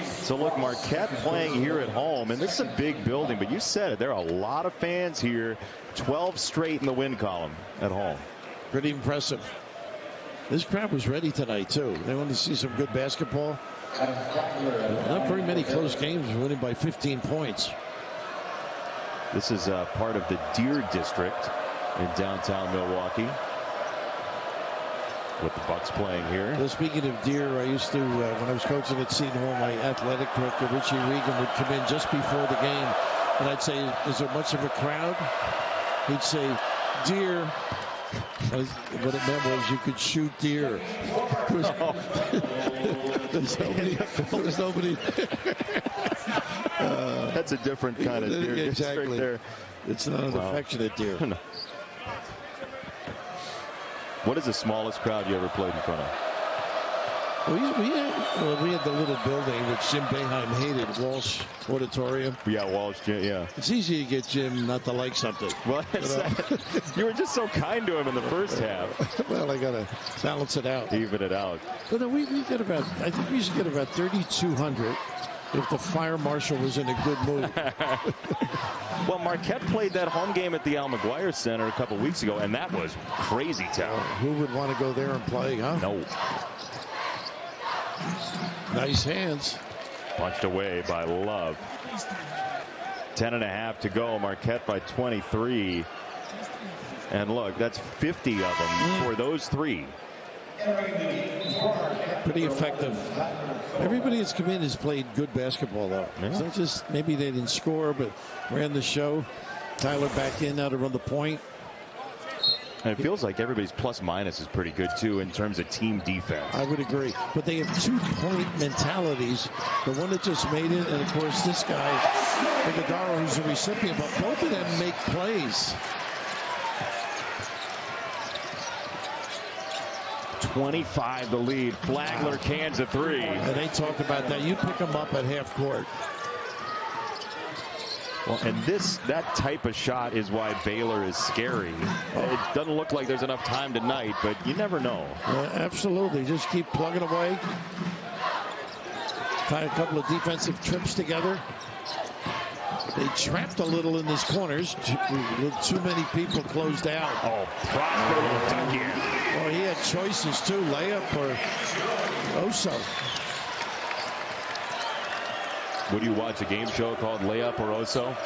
So look, Marquette playing here at home, and this is a big building, but you said it, there are a lot of fans here. 12 straight in the win column at home. Pretty impressive. This crowd was ready tonight too. They wanted to see some good basketball. Not very many close games, winning by 15 points. This is part of the Deer District in downtown Milwaukee, with the Bucks playing here. Well, speaking of Deer, I used to, when I was coaching at Seton Hall, my athletic director, Richie Regan, would come in just before the game, and I'd say, is there much of a crowd? He'd say, Deer. What it meant was you could shoot deer. There's nobody. That's a different kind of deer. Exactly. There. It's not an affectionate deer. No. What is the smallest crowd you ever played in front of? Well, we had the little building which Jim Boeheim hated, Walsh Auditorium. Yeah, Walsh, yeah. It's easy to get Jim not to like something. Well, you were just so kind to him in the first half. Well, I got to balance it out. Even it out. But no, we get about, I think we should get about 3,200 if the fire marshal was in a good mood. Well, Marquette played that home game at the Al McGuire Center a couple weeks ago, and that was crazy town. Who would want to go there and play, huh? No. Nice hands. Punched away by Love. 10.5 to go. Marquette by 23. And look, that's 50 of them for those three. Pretty effective. Everybody that's come in has played good basketball, though. Yeah. So just maybe they didn't score, but ran the show. Tyler back in now to run the point. And it feels like everybody's plus minus is pretty good, too, in terms of team defense. I would agree. But they have 2-point mentalities. The one that just made it, and, of course, this guy, Iguodala, who's a recipient. But both of them make plays. 25 the lead. Flagler cans a three. And they talk about that. You pick them up at half court. Well, and that type of shot is why Baylor is scary. It doesn't look like there's enough time tonight, but you never know. Absolutely. Just keep plugging away. Tie a couple of defensive trips together. They trapped a little in his corners. Too many people closed out. Oh, Prosper will dunk in. Well, he had choices too, layup or Oso. Would you watch a game show called Layup or Oso?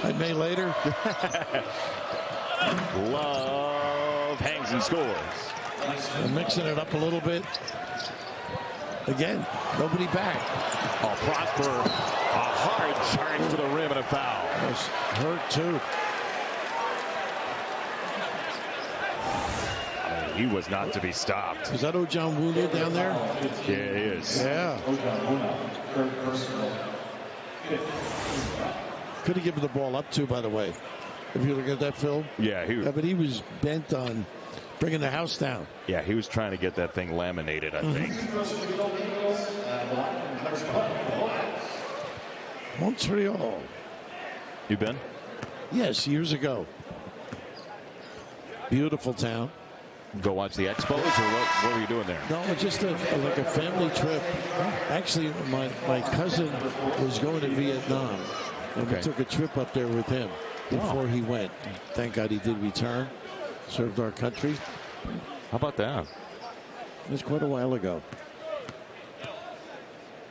I may later. Love hangs and scores. I'm mixing it up a little bit. Again, nobody back. Oh, Prosper, a hard charge to the rim and a foul. Was hurt too. He was not to be stopped. Is that Ojon Wulia down there? Yeah, he is. Yeah. Could have given the ball up too, by the way. If you look at that, Phil. Yeah, but he was bent on bringing the house down. Yeah, he was trying to get that thing laminated, I think. Montreal. You been? Yes, years ago. Beautiful town. Go watch the Expos, or what were you doing there? No, just like a family trip. Actually, my cousin was going to Vietnam, and we took a trip up there with him before he went. Thank God he did return. Served our country. How about that? It was quite a while ago.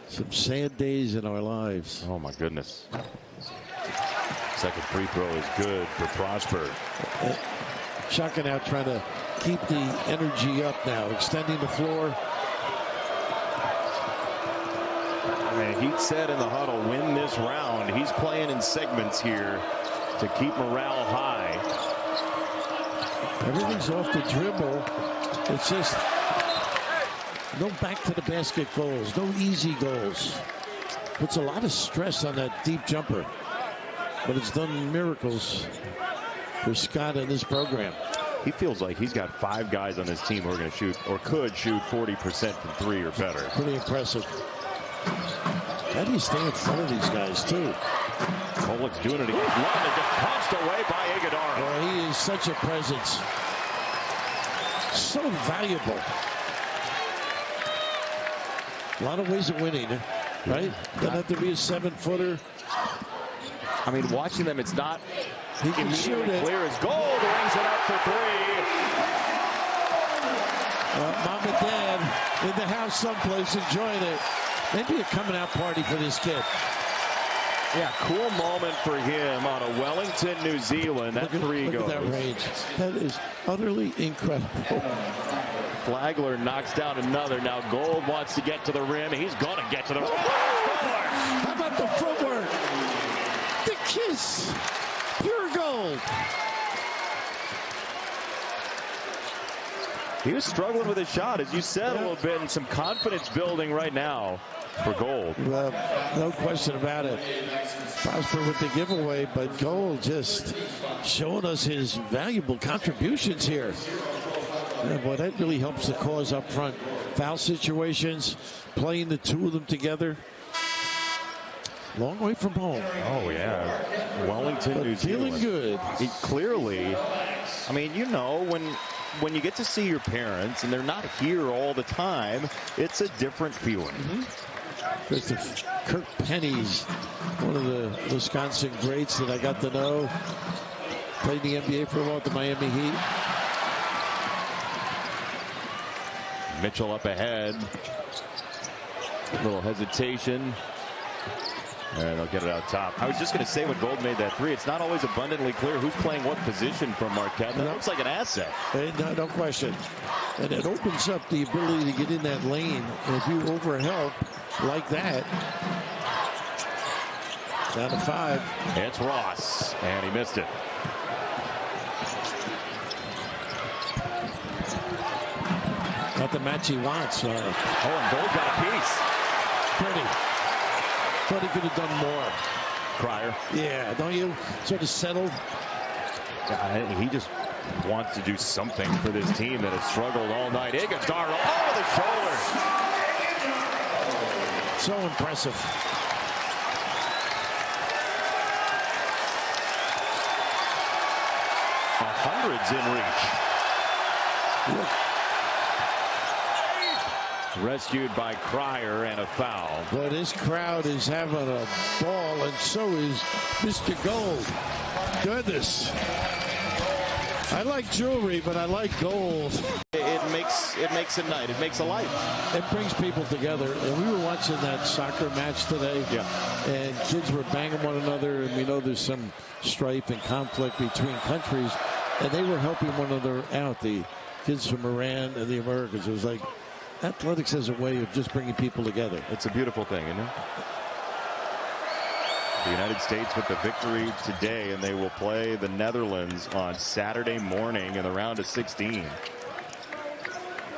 Some sad days in our lives. Oh, my goodness. Second free throw is good for Prosper. Chucking out, trying to keep the energy up now, extending the floor. I mean, he said in the huddle, win this round. He's playing in segments here to keep morale high. Everything's off the dribble. It's just no back to the basket goals, no easy goals. Puts a lot of stress on that deep jumper, but it's done miracles for Scott and this program. He feels like he's got 5 guys on his team who are going to shoot or could shoot 40% from 3 or better. Pretty impressive. How do you stay in front of these guys, too? Kolek's doing it again. Love it, just punched away by Iguodala. Well, he is such a presence. So valuable. A lot of ways of winning, right? Doesn't have to be a 7-footer. I mean, watching them, it's not he can shoot it. Clear as gold, rings it up for 3. Mom and Dad in the house someplace enjoying it. Maybe a coming out party for this kid. Yeah, cool moment for him on a Wellington, New Zealand. That 3 goes. Look at that range. That is utterly incredible. Flagler knocks down another. Now Gold wants to get to the rim. He's going to get to the rim. How about the footwork? The kiss. Pure gold. He was struggling with his shot, as you said, a little bit, and some confidence building right now for Gold. Well, no question about it. Prosper with the giveaway, but Gold just showing us his valuable contributions here. Yeah, boy, that really helps the cause up front. Foul situations, playing the 2 of them together. Long way from home. Oh, yeah. Wellington, but New Zealand. Feeling good. He clearly, I mean, you know, when you get to see your parents and they're not here all the time, it's a different feeling. Kirk Penny's one of the Wisconsin greats that I got to know. Played in the NBA for a while at the Miami Heat. Mitchell up ahead. A little hesitation. And they'll get it out top. I was just going to say when Gold made that 3, it's not always abundantly clear who's playing what position from Marquette. That looks like an asset. No question. And it opens up the ability to get in that lane. And if you overhelp like that, down to 5. It's Ross, and he missed it. Not the match he wants. Oh, and Gold got a piece. Pretty. Thought he could have done more. Cryer. Yeah, don't you sort of settled? Yeah, he just wants to do something for this team that has struggled all night. Iguodala over the shoulder. So impressive. Hundreds in reach. Rescued by Cryer and a foul. Well, this crowd is having a ball, and so is Mr. Gold. Goodness. I like jewelry, but I like gold. It makes a night. It makes a life. It brings people together. And we were watching that soccer match today. Yeah. And kids were banging one another. And we know there's some strife and conflict between countries. And they were helping one another out. The kids from Iran and the Americans. It was like athletics has a way of just bringing people together. It's a beautiful thing, isn't it? The United States with the victory today, and they will play the Netherlands on Saturday morning in the round of 16.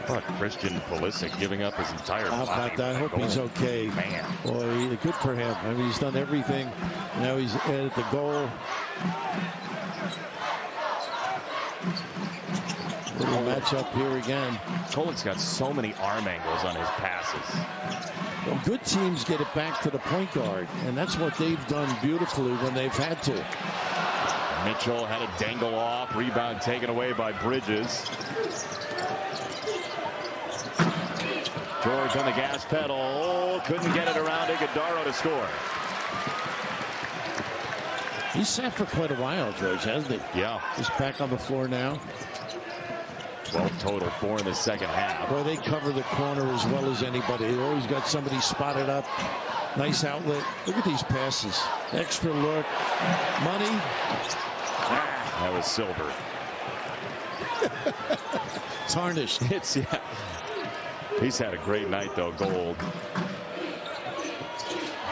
But Christian Pulisic giving up his entire How about that? I hope he's okay. Man. Boy, good for him. I mean, he's done everything. Now he's at the goal. Little matchup here again. Cohen's got so many arm angles on his passes. Well, good teams get it back to the point guard, and that's what they've done beautifully when they've had to. Mitchell had a dangle off. Rebound taken away by Bridges. George on the gas pedal. Oh, couldn't get it around Iguodaro to score. He's sat for quite a while, George, hasn't he? Yeah. He's back on the floor now. 12 total, 4 in the second half. Boy, they cover the corner as well as anybody. They always got somebody spotted up. Nice outlet. Look at these passes. Extra look. Money. That was silver. Tarnished. Yeah. He's had a great night, though. Gold.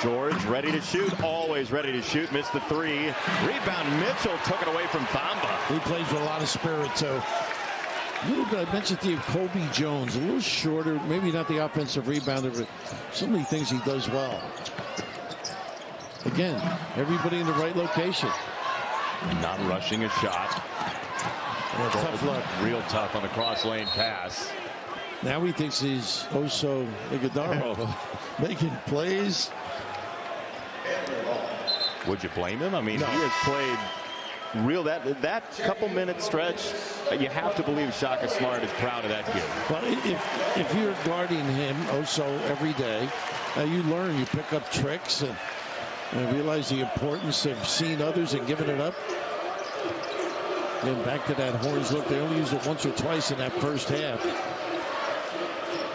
George ready to shoot. Always ready to shoot. Missed the three. Rebound. Mitchell took it away from Thamba. He plays with a lot of spirit, too. A little bit, I mentioned to you, Kobe Jones, a little shorter, maybe not the offensive rebounder, but so many things he does well. Again, everybody in the right location. Not rushing a shot. Yeah, tough luck. Real tough on the cross lane pass. Now he thinks he's Oso Iguodaro making plays. Would you blame him? I mean, No. he has played real that couple minute stretch. You have to believe Shaka Smart is proud of that kid. But if you're guarding him Oso every day, you learn, you pick up tricks and realize the importance of seeing others and giving it up. Then back to that Horns look. They only used it once or twice in that first half.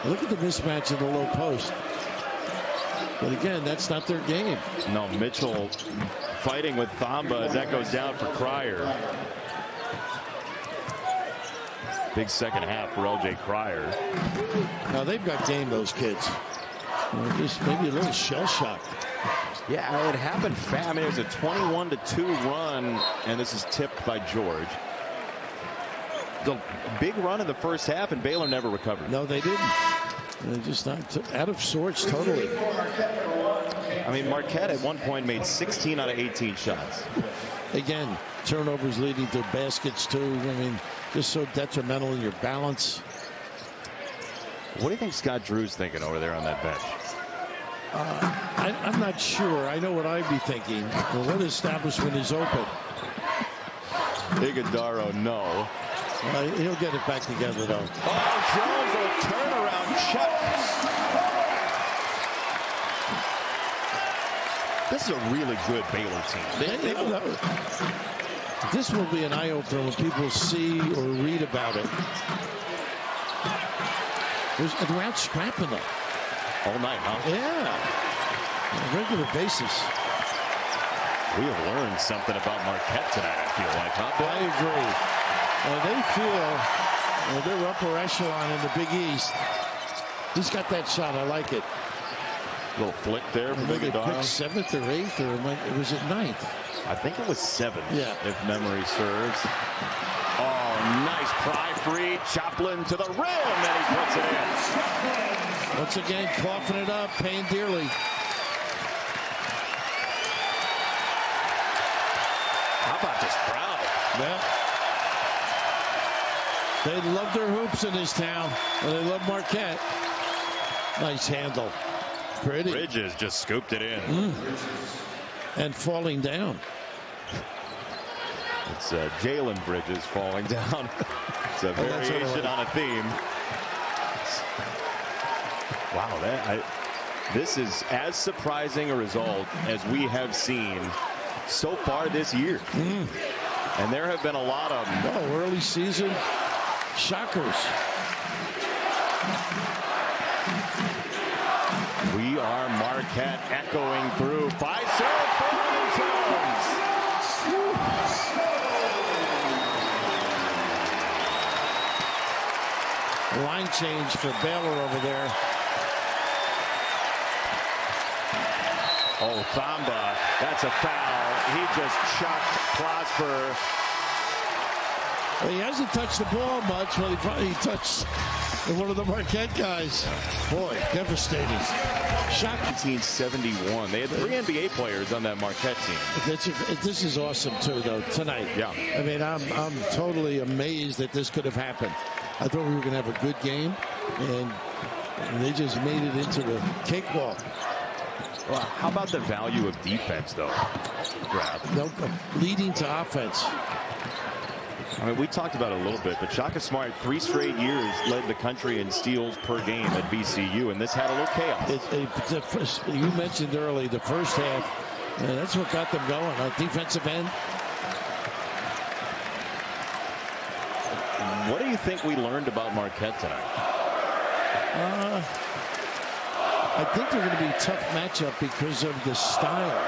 Look at the mismatch in the low post. But again, that's not their game. No, Mitchell fighting with Thamba as that goes down for Cryer. Big second half for L.J. Cryer. Now they've got game, those kids. Just maybe a little shell shocked. Yeah, it happened fast. I mean, it was a 21-2 run, and this is tipped by George. The big run in the first half, and Baylor never recovered. No, they didn't. They're just not out of sorts totally. I mean, Marquette at one point made 16 out of 18 shots. Again, turnovers leading to baskets too. I mean, just so detrimental in your balance. What do you think Scott Drew's thinking over there on that bench? I'm not sure. I know what I'd be thinking. Well, what establishment is open? Iguodaro, no. He'll get it back together, though. Oh, Jones, a turnaround check. This is a really good Baylor team. This will be an eye-opener when people see or read about it. They're out scrapping them. All night, huh? Yeah. On a regular basis. We have learned something about Marquette tonight, I feel like, huh? I agree. They feel they're upper echelon in the Big East. He's got that shot. I like it. Little flick there for They picked Iguodaro. 7th or 8th, or was it 9th? I think it was 7th, yeah, if memory serves. Oh, nice pry free. Chaplin to the rim, and he puts it in. Once again, coughing it up, paying dearly. How about this crowd? Yeah. They love their hoops in this town, and they love Marquette. Nice handle. Pretty. Bridges just scooped it in. And falling down. It's Jalen Bridges falling down. It's a variation on a theme. Wow, this is as surprising a result as we have seen so far this year. And there have been a lot of early season shockers. We are Marquette echoing through 5-serve for Jones. Line change for Baylor over there. Oh, Thamba, that's a foul. He just chucked Prosper. Well, he hasn't touched the ball much. Well, he touched one of the Marquette guys. Boy, devastating. Shocking. 1971. They had 3 NBA players on that Marquette team. This is awesome, too, though, tonight. Yeah. I mean, I'm totally amazed that this could have happened. I thought we were going to have a good game, and they just made it into the cakewalk. Well, how about the value of defense, though, Graf? No, leading to offense. I mean, we talked about it a little bit, but Shaka Smart, 3 straight years, led the country in steals per game at VCU, and this had a little chaos. You mentioned early the first half, and that's what got them going on defensive end. What do you think we learned about Marquette tonight? I think they're going to be a tough matchup because of the style.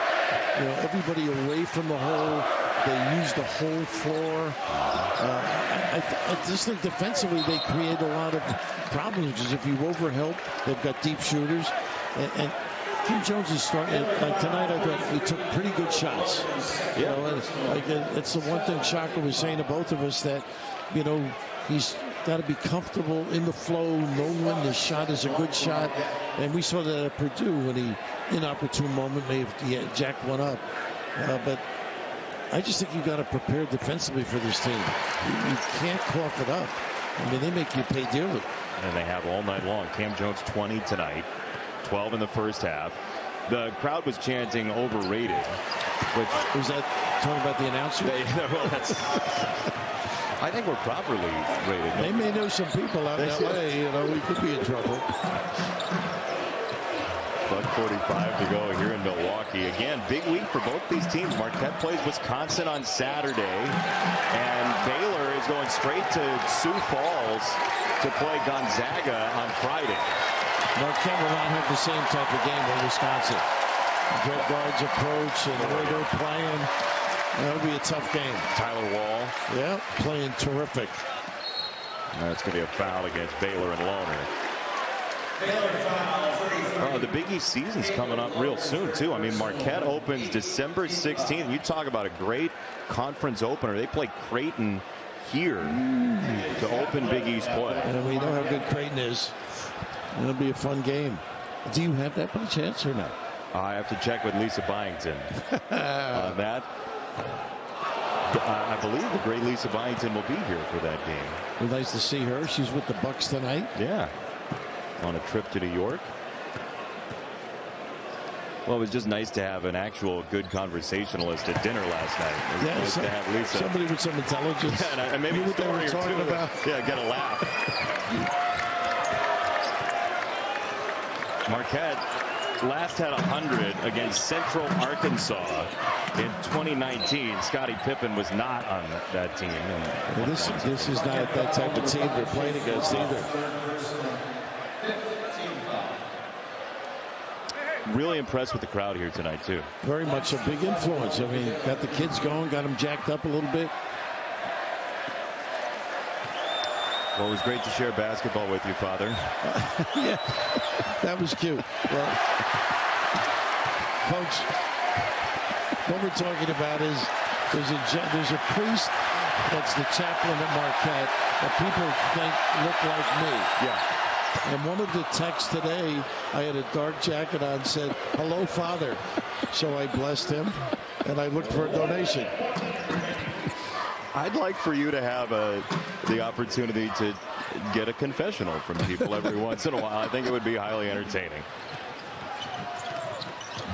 You know, everybody away from the hole. They use the whole floor. I just think defensively they create a lot of problems because if you overhelp, they've got deep shooters. And Kim Jones is starting. Like tonight, I thought he took pretty good shots. You know, it's the one thing Shaka was saying to both of us, that, you know, he's got to be comfortable in the flow, know when the shot is a good shot. And we saw that at Purdue when he, inopportune moment, may have jacked one up. But I just think you got to prepare defensively for this team. You can't cough it up. I mean, they make you pay dearly. And they have all night long. Cam Jones 20 tonight, 12 in the first half. The crowd was chanting overrated. Which was that talking about the announcer? I think we're properly rated. They may know some people out in LA. You know, we could be in trouble. 1:45 to go here in Milwaukee. Again, big week for both these teams. Marquette plays Wisconsin on Saturday, and Baylor is going straight to Sioux Falls to play Gonzaga on Friday. Marquette will not have the same type of game with Wisconsin. Great guards approach and the way they're playing. That'll be a tough game. Tyler Wall. Yeah, playing terrific. That's going to be a foul against Baylor and Lohner. The Big East season's coming up real soon, too. I mean, Marquette opens December 16th. You talk about a great conference opener. They play Creighton here to open Big East play. And we know how good Creighton is. It'll be a fun game. Do you have that by chance or not? I have to check with Lisa Byington on that. I believe the great Lisa Byington will be here for that game. Well, nice to see her. She's with the Bucks tonight. Yeah. On a trip to New York. Well, it was just nice to have an actual good conversationalist at dinner last night. It was nice to have Lisa. Somebody with some intelligence. Yeah, and maybe what they were talking about. Yeah, get a laugh. Marquette last had 100 against Central Arkansas in 2019. Scottie Pippen was not on that team. Well, this is not that type of team they're playing against either. Really impressed with the crowd here tonight, too. Very much a big influence. I mean, got the kids going, got them jacked up a little bit. Well, it was great to share basketball with you, Father. Yeah, that was cute. Well, folks, what we're talking about is there's a priest that's the chaplain at Marquette that people think look like me. Yeah. And one of the texts today, I had a dark jacket on, said, "Hello, Father." So I blessed him, and I looked for a donation. I'd like for you to have the opportunity to get a confessional from people every once in a while. I think it would be highly entertaining.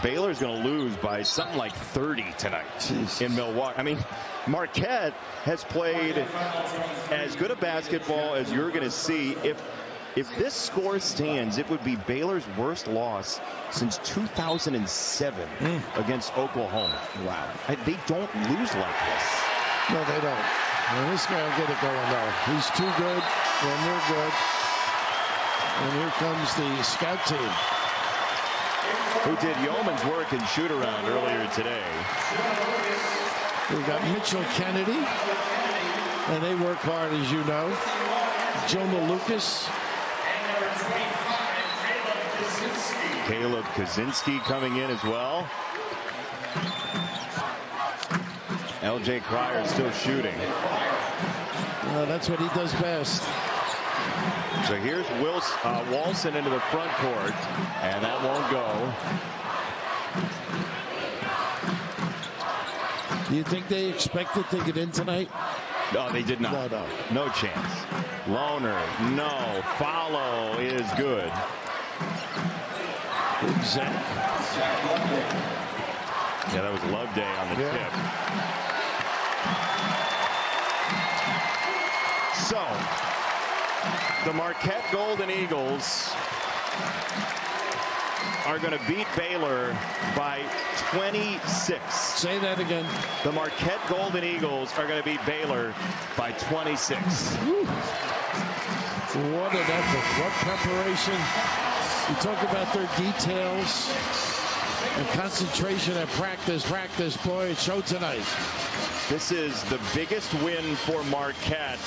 Baylor's going to lose by something like 30 tonight in Milwaukee. I mean, Marquette has played as good a basketball as you're going to see. If this score stands, it would be Baylor's worst loss since 2007 against Oklahoma. Wow. They don't lose like this. No, they don't. And this guy will get it going, though. He's too good, and they're good. And here comes the scout team, who did yeoman's work in shoot-around earlier today. We've got Mitchell Kennedy, and they work hard, as you know. Jonah Lucas. Caleb Kaczynski coming in as well. L.J. Cryer still shooting. That's what he does best. So here's Walson into the front court, and that won't go. Do you think they expected to get in tonight? No, they did not. No chance. Loner, no. Follow is good. Exactly. Yeah, that was Loveday on the tip. So, the Marquette Golden Eagles are going to beat Baylor by 26. Say that again. The Marquette Golden Eagles are going to beat Baylor by 26. Woo. What an effort. What preparation. You talk about their details and concentration and practice. Boy, it showed tonight. This is the biggest win for Marquette